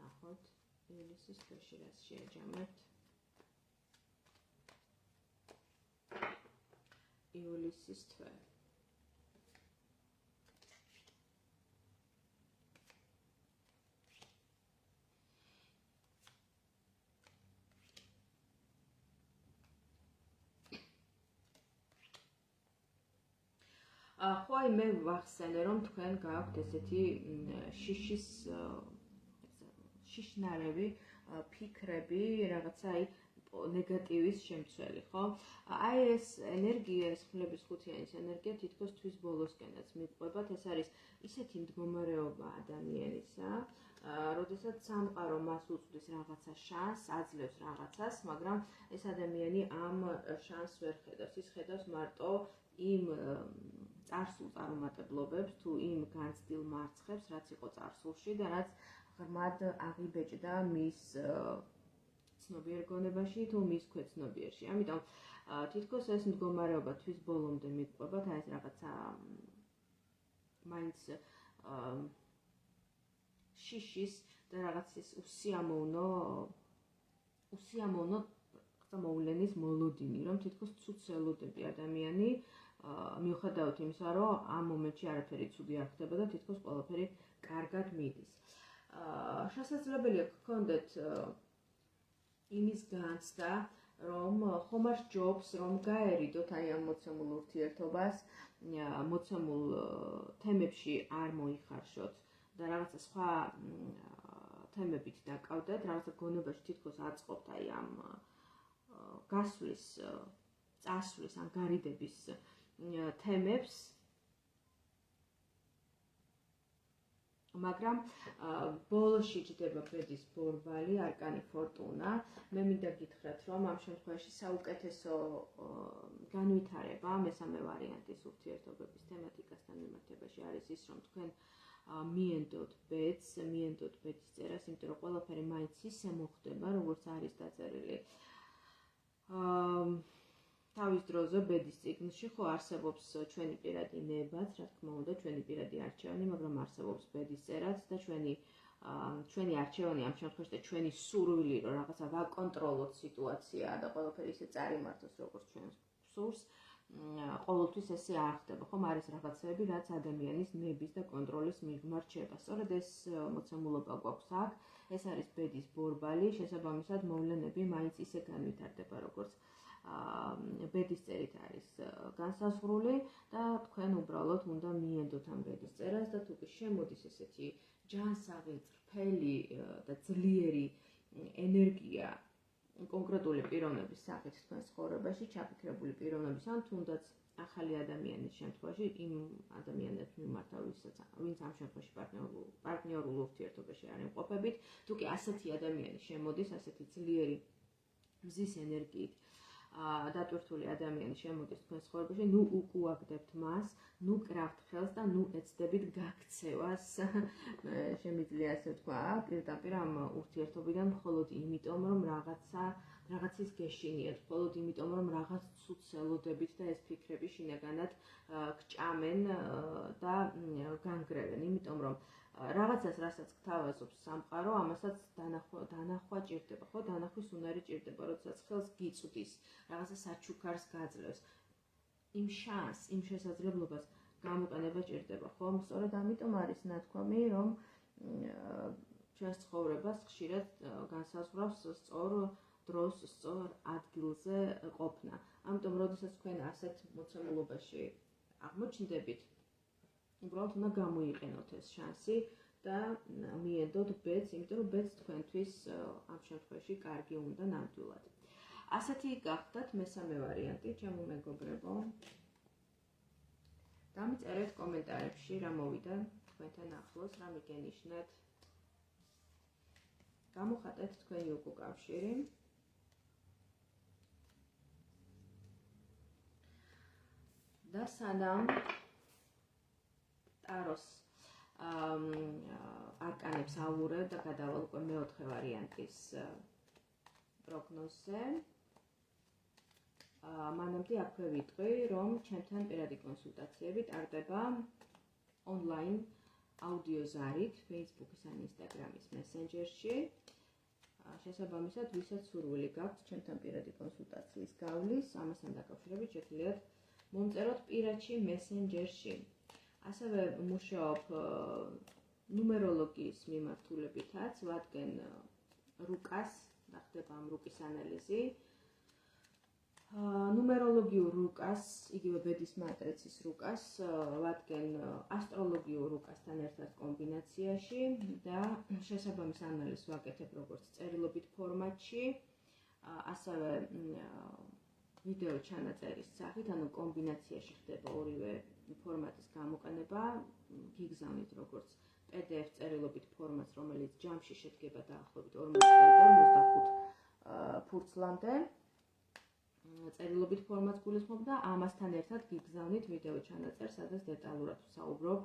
ნახოთ ივლისის თვეში რას შეეჯამებთ. ივლისის თვე. ხო, მე ვახსენე, რომ თქვენ გააქვთ ესეთი შიშნარევი ფიქრები, რაღაცა ნეგატივის შემცველი, ხო? აი ეს ენერგია, ეს ხმლების ხუთიანის ენერგია თითქოს თვის ბოლოსკენაც მიყვებათ. ეს არის ისეთი მდგომარეობა ადამიანისა, როდესაც სამყარო მას უწვდის რაღაცა შანსს, აძლევს რაღაცას, მაგრამ ეს ადამიანი ამ შანსს ვერ ხედავს. ის ხედავს მარტო იმ წარსულ წარუმატებლობებს თუ იმ განცდილ მარცხებს, რაც იყო წარსულში და რაც ღრმად აღიბეჭდა მის ცნობიერ გონებაში თუ მის ქვეცნობიერში. ამიტომ თითქოს ეს მდგომარეობა თვის ბოლომდე მიყვებათ, აი ეს რაღაცა მაინც შიშის და რაღაც ის უსიამოვნო მოვლენის მოლოდინი, რომ თითქოს ცუდს ელოდები ადამიანი, მიუხედავად იმისა, რომ ამ მომენტში არაფერი ცუდი არ ხდება და თითქოს ყველაფერი კარგად მიდის. შესაძლებელია გქონდეთ იმის განცდა, რომ ხომ არ სჯობს, რომ გაერიდოთ აი ამ მოცემულ ურთიერთობას, მოცემულ თემებში არ მოიხარშოთ და რაღაცა სხვა თემებით დაკავდეთ, რაღაცა გონებაში თითქოს აწყობთ აი ამ გასვლის, წასვლის, ან გარიდების თემებს, მაგრამ ბოლოში ჯდება ბედის ბორბალი, არკანი ფორტუნა. მე მინდა გითხრათ, რომ ამ შემთხვევაში საუკეთესო განვითარება მესამე ვარიანტის ურთიერთობების თემატიკასთან მიმართებაში არის ის, რომ თქვენ მიენდოთ ბედს, მიენდოთ ბედის წერას, იმიტომ რომ ყველაფერი მაინც ისე მოხდება, როგორც არის დაწერილი. თავის დროზე ბედის წიგნში ხო არსებობს ჩვენი პირადი ნებაც, რა თქმა უნდა, ჩვენი პირადი არჩევანი, მაგრამ არსებობს ბედის წერაც და ჩვენი არჩევანი ამ შემთხვევაში და ჩვენი სურვილი, რომ რაღაცა ვაკონტროლოთ სიტუაცია და ყველაფერი ისე წარიმართოს, როგორც ჩვენს სურს, ყოველთვის ესე არ ხდება, ხომ არის რაღაცები, რაც ადამიანის ნების და კონტროლის მიღმა რჩება. სწორედ ეს მოცემულობა გვაქვს აქ, ეს არის ბედის ბორბალი, შესაბამისად მოვლენები მაინც ისე განვითარდება, როგორც ბედის წერით არის განსაზღვრული და თქვენ უბრალოდ უნდა მიენდოთ ამ ბედის წერას და თუ კი შემოდის ესეთი ჯანსაღი, წრფელი და ძლიერი ენერგია კონკრეტული პიროვნების სახით თქვენს ცხოვრებაში, ჩაფიქრებული პიროვნების ან თუნდაც ახალი ადამიანის შემთხვევაში, იმ ადამიანებს მიმართ, ვინც ამ შემთხვევაში პარტნიორულ ურთიერთობაში არ იმყოფებით, თუ კი ასეთი ადამიანი შემოდის, ასეთი ძლიერი მზის ენერგიით დატვირთული ადამიანი შემოდის თქვენს ცხოვრებაში, ნუ უკუაგდებთ მას, ნუ კრავთ ხელს და ნუ ეცდებით გაქცევას, შემიძლია ასე ვთქვა, პირდაპირ ამ ურთიერთობიდან მხოლოდ იმიტომ, რომ რაღაცის გეშინიათ, მხოლოდ იმიტომ, რომ რაღაც ცუდს ელოდებით და ეს ფიქრები შინაგანად გჭამენ და განგრევენ, იმიტომ რომ რაღაცას, რასაც გთავაზობს სამყარო, ამასაც დანახვა ჭირდება, ხო? დანახვის უნარი ჭირდება, როდესაც ხელს გიწვდის, რაღაცა საჩუქარს გაძლევს. იმ შანსს, იმ შესაძლებლობას გამოყენება ჭირდება, ხო? სწორედ ამიტომ არის ნათქვამი, რომ ჩვენს ცხოვრებას ხშირად განსაზღვრავს სწორ დროს, სწორ ადგილზე ყოფნა. ამიტომ, როდესაც თქვენ ასეთ მოცემულობაში აღმოჩნდებით, უბრალოდ უნდა გამოიყენოთ ეს შანსი და მიენდოთ ბედს, იმიტომ რომ ბედს თქვენთვის ამ შემთხვევაში კარგი უნდა ნამდვილად. ასეთი გახდათ მესამე ვარიანტი, ჩემო მეგობრებო. დამიწერეთ კომენტარებში, რა მოვიდა თქვენთან ახლოს, რა მიგენიშნეთ. გამოხატეთ თქვენი უკავშირი. და სანამ ტაროს არკანებს ავურევ და გადავალ უკვე მეოთხე ვარიანტის პროგნოზზე. მანამდე აქვე ვიტყვი, რომ ჩემთან პირადი კონსულტაციები ტარდება ონლაინ აუდიო ზარით Facebook-ის ან Instagram-ის მესენჯერში. შესაბამისად, ვისაც სურვილი გაქვთ ჩემთან პირადი კონსულტაციის გავლის, ამასთან დაკავშირებით შეგიძლიათ მომწეროთ პირადში მესენჯერში. ასევე მუშაობ ნუმეროლოგიის მიმართულებითაც, ვადგენ რუკას, ხდება ამ რუკის ანალიზი. ნუმეროლოგიურ რუკას, იგივე ბედის მატრიცის რუკას, ვადგენ ასტროლოგიურ რუკასთან ერთად კომბინაციაში და შესაბამის ანალიზს ვაკეთებ როგორც წერილობით ფორმატში, ასევე ვიდეო ჩანაწერის სახით, ანუ კომბინაციაში ხდება ორივე ფორმატის გამოყენება, გიგზავნით როგორც PDF წერილობით ფორმატს, რომელიც ჯამში შედგება დაახლოებით 40-45 ფურცლამდე. წერილობით ფორმატს გულისხმობ და ამასთან ერთად გიგზავნით ვიდეო ჩანაწერს, სადაც დეტალურად ვსაუბრობ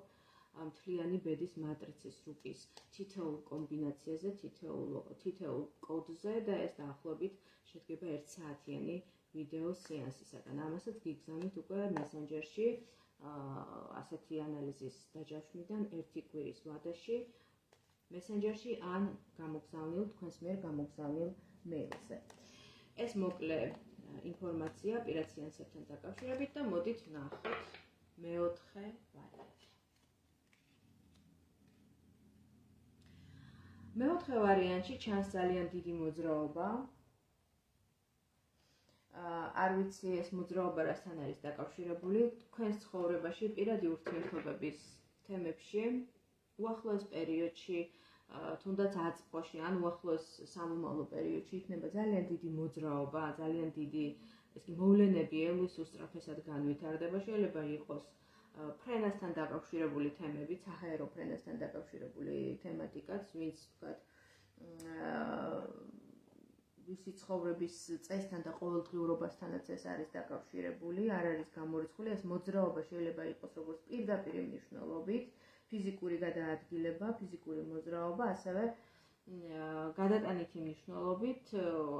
მთლიანი ბედის მატრიცის რუკის თითოეულ კომბინაციაზე, თითოეულ კოდზე და ეს დაახლოებით შედგება 1 საათიანი ვიდეო სეანსისაგან. ამასაც გიგზავნით უკვე მესენჯერში ასეთი ანალიზის დაჯავშნიდან 1 კვირის ვადაში მესენჯერში ან გამოგზავნილ თქვენს მიერ გამოგზავნილ მეილზე. ეს მოკლე ინფორმაცია პირად სეანსებთან დაკავშირებით და მოდით ვნახოთ მეოთხე ვარიანტი. მეოთხე ვარიანტში ჩანს ძალიან დიდი მოძრაობა. არ ვიცი ეს მოძრაობა რასთან არის დაკავშირებული თქვენს ცხოვრებაში პირადი ურთიერთობების თემებში, უახლოეს პერიოდში, თუნდაც აწმყოში ან უახლოეს სამომავლო პერიოდში იქნება ძალიან დიდი მოძრაობა, ძალიან დიდი მოვლენები ელვის უსწრაფესად განვითარდება. შეიძლება იყოს ფრენასთან დაკავშირებული თემები, საჰაერო ფრენასთან დაკავშირებული თემატიკაც, ვინც ვთქვათ ვისი ცხოვრების წესთან და ყოველდღიურობასთანაც ეს არის დაკავშირებული, არ არის გამორიცხული. ეს მოძრაობა შეიძლება იყოს როგორც პირდაპირ მნიშვნელობით, ფიზიკური გადაადგილება, ფიზიკური მოძრაობა, ასევე გადატანითი მნიშვნელობით,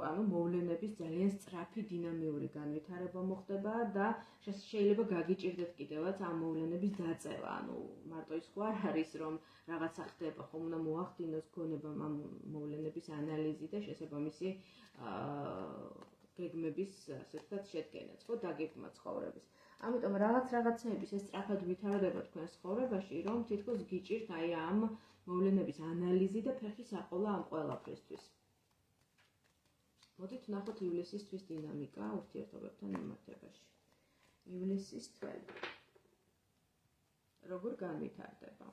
ანუ მოვლენების ძალიან სწრაფი დინამიური განვითარება მოხდება და შეიძლება გაგიჭირდეთ კიდევაც ამ მოვლენების დაწევა. ანუ მარტო ის ხო არ არის, რომ რაღაცა ხდება, ხომ უნდა მოახდინოს გონება ამ მოვლენების ანალიზი და შესაბამისი გეგმების, ასე ვთქვათ, შედგენაც, ხო, დაგეგმა ცხოვრების. ამიტომ რაღაცეების ეს სწრაფად ვითარდება თქვენს ცხოვრებაში, რომ თითქოს გიჭირთ აი ამ მოვლენების ანალიზი და ფეხის აყოლა ამ ყველაფრისთვის. მოდით ვნახოთ ივლისის თვის დინამიკა ურთიერთობებთან მიმართებაში. ივლისის თვე. როგორ განვითარდება?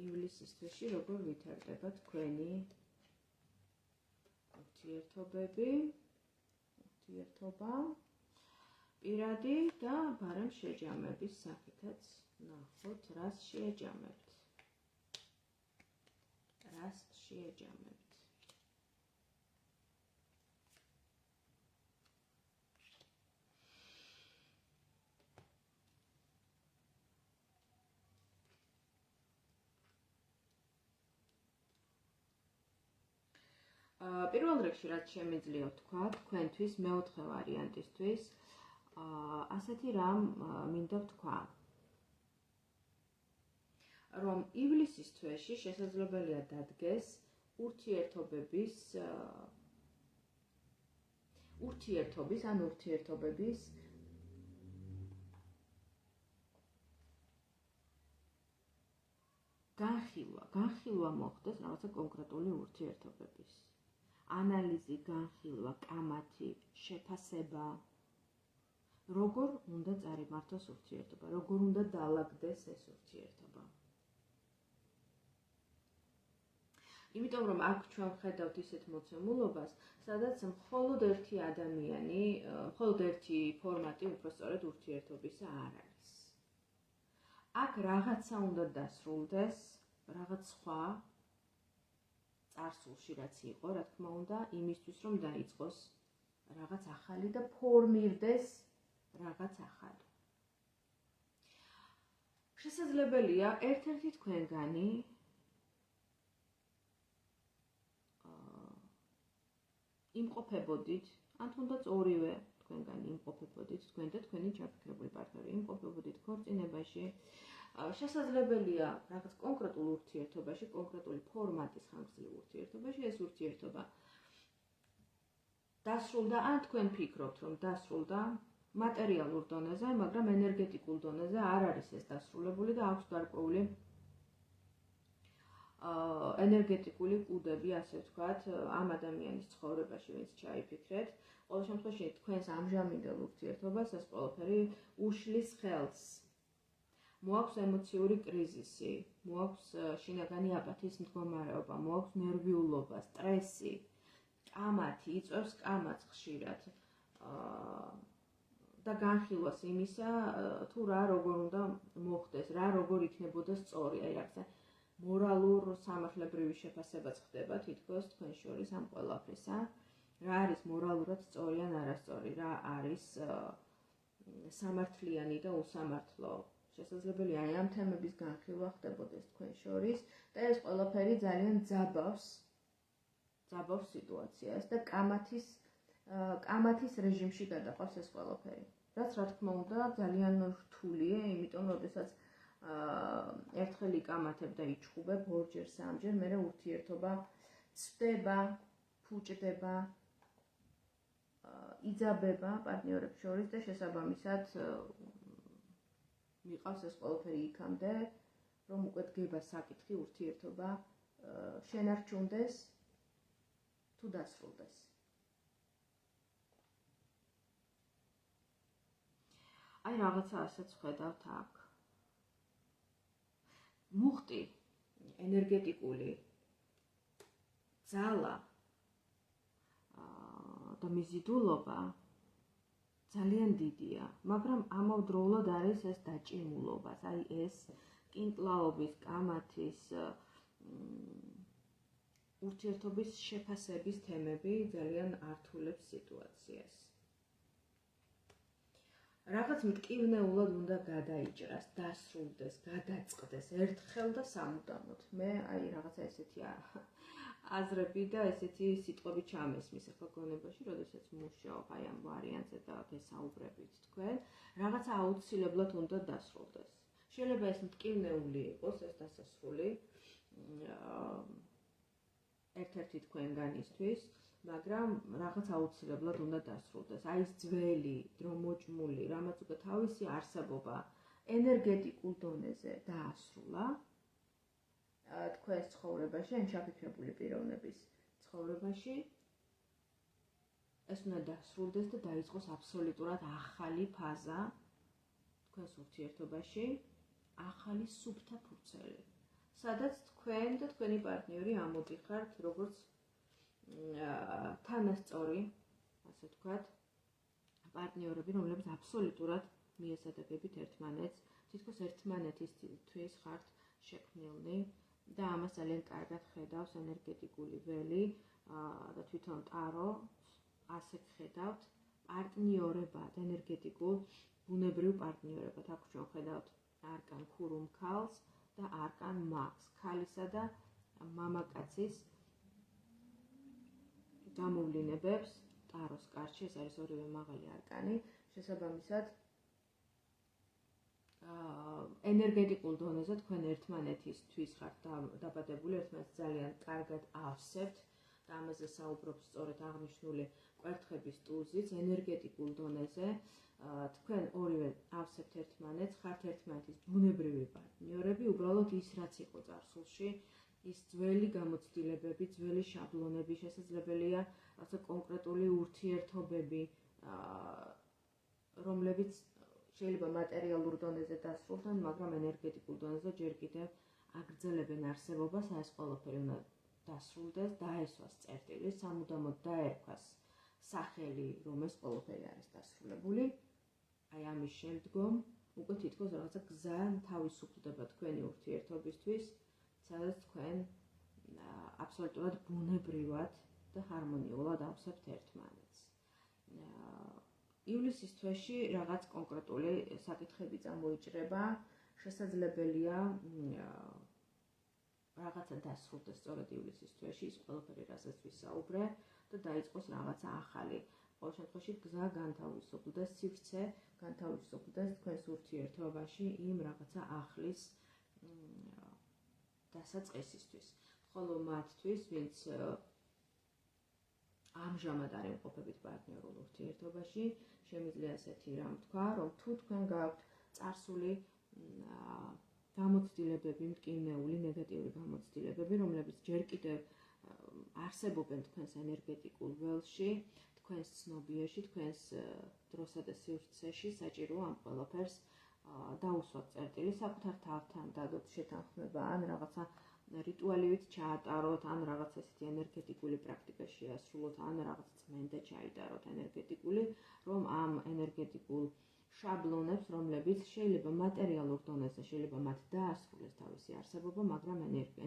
ივლისის თვეში როგორ ვითარდება თქვენი ურთიერთობა, პირადი და ბარემ შეჯამების სახითაც ნახოთ, რას შეეჯამებთ. პირველ რიგში რაც შემიძლია ვთქვა თქვენთვის მეოთხე ვარიანტისთვის, ასეთი რამ მინდა ვთქვა, რომ ივლისის თვეში შესაძლებელია დადგეს ურთიერთობების განხილვა მოხდეს რაღაცა კონკრეტული ურთიერთობების. ანალიზი, განხილვა, კამათი, შეფასება, როგორ უნდა წარიმართოს ურთიერთობა, როგორ უნდა დაალაგდეს ეს ურთიერთობა. იმიტომ რომ აქ ჩვენ ვხედავთ ისეთ მოცემულობას, სადაც მხოლოდ ერთი ადამიანი, მხოლოდ ერთი ფორმატი უпростоრად ურთიერთობისა არ არის. აქ რაღაცა უნდა დასრულდეს, რაღაც სხვა წარსულში რაც იყო, რა თქმა უნდა, იმისთვის რომ დაიწყოს რაღაც ახალი და ფორმირდეს რაღაც ახალი. შესაძლებელია ერთ-ერთი თქვენგანი იმყოფებოდით, ან თუნდაც ორივე თქვენგანი იმყოფებოდით, თქვენ და თქვენი ჩაფიქრებული პარტნიორი იმყოფებოდით ქორწინებაში. შესაძლებელია რაღაც კონკრეტულ ურთიერთობაში, კონკრეტული ფორმატის ხანგრძლივ ურთიერთობაში, ეს ურთიერთობა დასრულდა, ან თქვენ ფიქრობთ, რომ დასრულდა მატერიალურ დონეზე, მაგრამ ენერგეტიკულ დონეზე არ არის ეს დასრულებული და აქვს გარკვეული ენერგეტიკული კუდები, ასე ვთქვათ, ამ ადამიანის ცხოვრებაში, ვინც ჩაიფიქრეთ. ყოველ შემთხვევაში, თქვენს ამჟამინდელ ურთიერთობას ეს ყველაფერი უშლის ხელს. მოაქვს ემოციური კრიზისი, მოაქვს შინაგანი აპათიის მდგომარეობა, მოაქვს ნერვიულობა, სტრესი, კამათი, იწვევს კამათს ხშირად და განხილვას იმისა, თუ რა როგორ უნდა მოხდეს, რა როგორ იქნებოდა სწორი, აი რაღაცა მორალურ სამართლებრივი შეფასებაც ხდება თითქოს თქვენ შორის ამ ყველაფრისა. რა არის მორალურად სწორი ან არასწორი, რა არის სამართლიანი და უსამართლო. შესაძლებელია აი ამ თემების განხილვა ხდებოდეს თქვენ შორის და ეს ყველაფერი ძალიან ძაბავს სიტუაციას და კამათის რეჟიმში გადაყავს ეს ყველაფერი. რაც რა თქმა უნდა ძალიან რთულია, იმიტომ როდესაც ერთხელ იკამათებ და იჩხუბებ ორჯერ, სამჯერ, მერე ურთიერთობა ცვდება, ფუჭდება, იძაბება პარტნიორებს შორის და შესაბამისად მიყავს ეს ყველაფერი იქამდე, რომ უკვე დგება საკითხი ურთიერთობა შენარჩუნდეს თუ დასრულდეს. აი რაღაცა ასეც ხედავთ აქ. მუხტი, ენერგეტიკული ძალა და მიზიდულობა ძალიან დიდია, მაგრამ ამავდროულად არის ეს დაჭიმულობა, აი ეს კინკლაობის, კამათის, ურთიერთობის შეფასების თემები ძალიან ართულებს სიტუაციას. რაღაც მტკივნეულად უნდა გადაიჭრას, დასრულდეს, გადაწყდეს ერთხელ და სამუდამოდ. მე აი რაღაცა ესეთი აზრები და ესეთი სიტყვები ჩამესმის ახლა გონებაში, როდესაც მუშაობ აი ამ ვარიანტზე და გესაუბრებით თქვენ, რაღაცა აუცილებლად უნდა დასრულდეს. შეიძლება ეს მტკივნეული იყოს, ეს დასასრული ერთ-ერთი თქვენგანისთვის, მაგრამ რაღაც აუცილებლად უნდა დასრულდეს. აი ეს ძველი, დრომოჭმული, რამაც უკვე თავისი არსებობა ენერგეტიკულ დონეზე დაასრულა თქვენს ცხოვრებაში, ან ჩაფიქრებული პიროვნების ცხოვრებაში, ეს უნდა დასრულდეს და დაიწყოს აბსოლუტურად ახალი ფაზა თქვენს ურთიერთობაში, ახალი სუფთა ფურცელი, სადაც თქვენ და თქვენი პარტნიორი ამოდიხართ როგორც თანასწორი, ასე ვთქვათ, პარტნიორები, რომლებიც აბსოლუტურად მიესადაგებით ერთმანეთს, თითქოს ერთმანეთისთვის ხართ შექმნილნი და ამას ძალიან კარგად ხედავს ენერგეტიკული ველი და თვითონ ტარო ასე ხედავთ პარტნიორებად, ენერგეტიკულ ბუნებრივ პარტნიორებად. აქ ჩვენ ხედავთ არკან ქურუმქალს და არკან მაგს, ქალისა და მამაკაცის გამოვლინებებს ტაროს კარტში, ეს არის ორივე მაღალი არკანი, შესაბამისად ენერგეტიკულ დონეზე თქვენ ერთმანეთისთვის ხართ დაბადებული, ერთმანეთს ძალიან კარგად ავსებთ და ამაზე საუბრობს სწორედ აღნიშნული კვერთხების ტულზიც, ენერგეტიკულ დონეზე თქვენ ორივე ავსებთ ერთმანეთს, ხართ ერთმანეთის ბუნებრივი პარტნიორები, უბრალოდ ის რაც იყო წარსულში, ის ძველი გამოცდილებები, ძველი შაბლონები, შესაძლებელია რაღაცა კონკრეტული ურთიერთობები, რომლებიც შეიძლება მატერიალურ დონეზე დასრულდნენ, მაგრამ ენერგეტიკულ დონეზე ჯერ კიდევ აგრძელებენ არსებობას, ეს ყველაფერი უნდა დასრულდეს, დაესვას წერტილი, სამუდამოდ დაერქვას სახელი, რომ ეს ყველაფერი არის დასრულებული. აი ამის შემდგომ უკვე თითქოს რაღაცა გზა თავისუფლდება თქვენი ურთიერთობისთვის, სადაც თქვენ აბსოლუტურად ბუნებრივად და ჰარმონიულად ავსებთ ერთმანეთს. ივლისის თვეში რაღაც კონკრეტული საკითხები წამოიჭრება, შესაძლებელია რაღაცა დასრულდეს სწორედ ივლისის თვეში, ის ყველაფერი, რასაც ვისაუბრე და დაიწყოს რაღაცა ახალი. ყოველ შემთხვევაში გზა განთავისუფლდეს, სივრცე განთავისუფლდეს თქვენს ურთიერთობაში იმ რაღაცა ახლის დასაწყისისთვის. ხოლო მათთვის, ვინც ამჟამად არ იმყოფებით პარტნიორულ ურთიერთობაში, შემიძლია ასეთი რამ თქვა, რომ თუ თქვენ გაქვთ წარსული გამოცდილებები, მტკივნეული, ნეგატიური გამოცდილებები, რომლებიც ჯერ კიდევ არსებობენ თქვენს ენერგეტიკულ ველში, თქვენს ცნობიერში, თქვენს დროსა და სივრცეში, საჭიროა ამ ყველაფერს დაუსვათ წერტილი, საკუთარ თავთან დადოთ შეთანხმება, ან რაღაცა რიტუალივით ჩაატაროთ, ან რაღაც ესეთი ენერგეტიკული პრაქტიკა შეასრულოთ, ან რაღაც წმენდა ჩაიტაროთ ენერგეტიკული, რომ ამ ენერგეტიკულ შაბლონებს, რომლებიც შეიძლება მატერიალურ დონეზე შეიძლება მათ დაასრულეს თავისი არსებობა, მაგრამ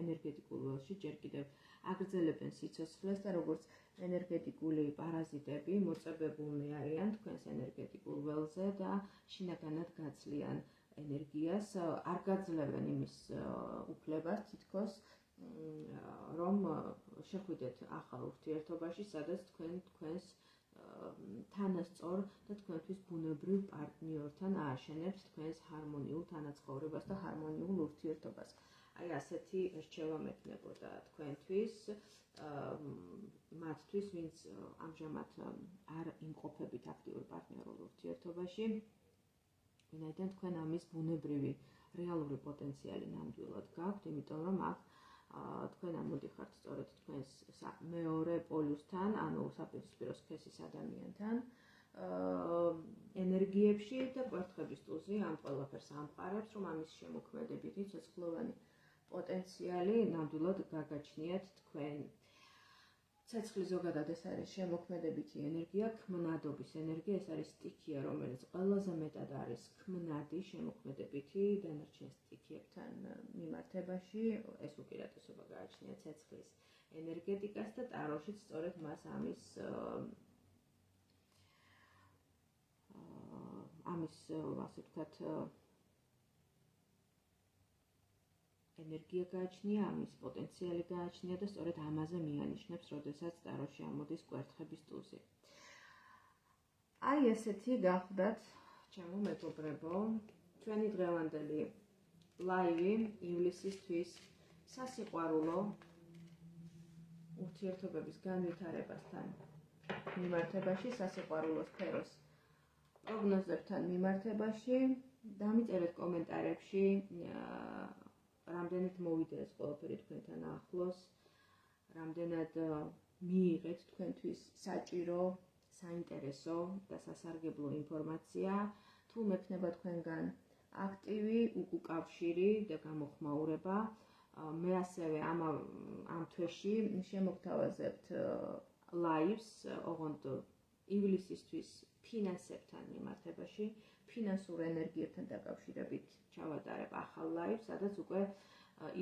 ენერგეტიკულ ველში ჯერ კიდევ აგრძელებენ სიცოცხლეს და როგორც ენერგეტიკული პარაზიტები მოწებებულნი არიან თქვენს ენერგეტიკულ ველზე და შინაგანად გაცლიან ენერგიას, არ გაძლევენ იმის უფლებას თითქოს, რომ შეხვიდეთ ახალ ურთიერთობაში, სადაც თქვენს თანასწორ და თქვენთვის ბუნებრივ პარტნიორთან ააშენებთ თქვენს ჰარმონიულ თანაცხოვრებას და ჰარმონიულ ურთიერთობას. აი ასეთი რჩევა მექნებოდა თქვენთვის, მათთვის, ვინც ამჟამად არ იმყოფებით აქტიურ პარტნიორულ ურთიერთობაში, ვინაიდან თქვენ ამის ბუნებრივი რეალური პოტენციალი ნამდვილად გაქვთ, იმიტომ რომ აქ თქვენ ამოდიხართ სწორედ თქვენს მეორე პოლუსთან, ანუ საპირისპირო სქესის ადამიანთან, ენერგიებში და კვერთხების ტუზი ამ ყველაფერს ამყარებს, რომ ამის შემოქმედებით ცეცხლოვანი პოტენციალი ნამდვილად გაგაჩნიათ თქვენ. ცეცხლი ზოგადად ეს არის შემოქმედებითი ენერგია, ქმნადობის ენერგია, ეს არის სტიქია, რომელიც ყველაზე მეტად არის ქმნადი, შემოქმედებითი დანარჩენ სტიქიებთან მიმართებაში, ეს უპირატესობა გააჩნია ცეცხლის ენერგეტიკას და ტაროშიც სწორედ მას ასე ვთქვათ, ენერგია გააჩნია, ამის პოტენციალი გააჩნია და სწორედ ამაზე მიანიშნებს, როდესაც ტაროში ამოდის კვერთხების ტუზი. აი ესეთი გახდათ, ჩემო მეგობრებო, ჩვენი დღევანდელი ლაივი ივლისის თვის სასიყვარულო ურთიერთობების განვითარებასთან მიმართებაში, სასიყვარულო სფეროს პროგნოზებთან მიმართებაში, დამიწერეთ კომენტარებში, რამდენად მოვიდა ეს ყველაფერი თქვენთან ახლოს, რამდენად მიიღეთ თქვენთვის საჭირო, საინტერესო და სასარგებლო ინფორმაცია, თუ მექნება თქვენგან აქტივი უკავშირი და გამოხმაურება, მე ასევე ამ თვეში შემოგთავაზებთ ლაივს, ოღონდ ივლისისთვის ფინანსებთან მიმართებაში, ფინანსურ ენერგიებთან დაკავშირებით ჩავატარებ ახალ ლაივს, სადაც უკვე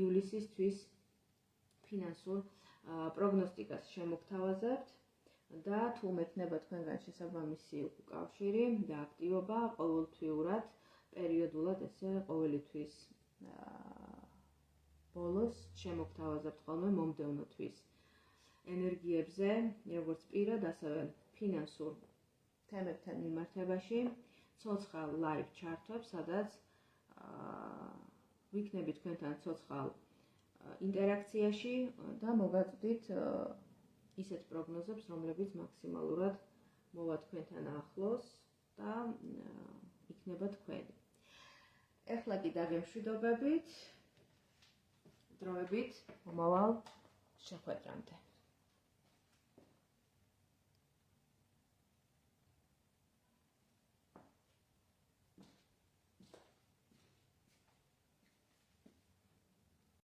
ივლისისთვის ფინანსურ პროგნოსტიკას შემოგთავაზებთ და თუ მექნება თქვენგან შესაბამისი უკავშირი და აქტივობა, ყოველთვიურად, პერიოდულად, ესე ყოველი თვის ბოლოს შემოგთავაზებთ ხოლმე მომდევნო თვის ენერგიებზე, როგორც პირად, ასევე ფინანსურ თემებთან მიმართებაში, ცოცხალ ლაივ ჩართვებს, სადაც ვიქნებით თქვენთან ცოცხალ ინტერაქციაში და მოგაწვდით ისეთ პროგნოზებს, რომლებიც მაქსიმალურად მოვა თქვენთან ახლოს და იქნება თქვენი. ეხლა კი დაგემშვიდობებით, დროებით მომავალ შეხვედრამდე.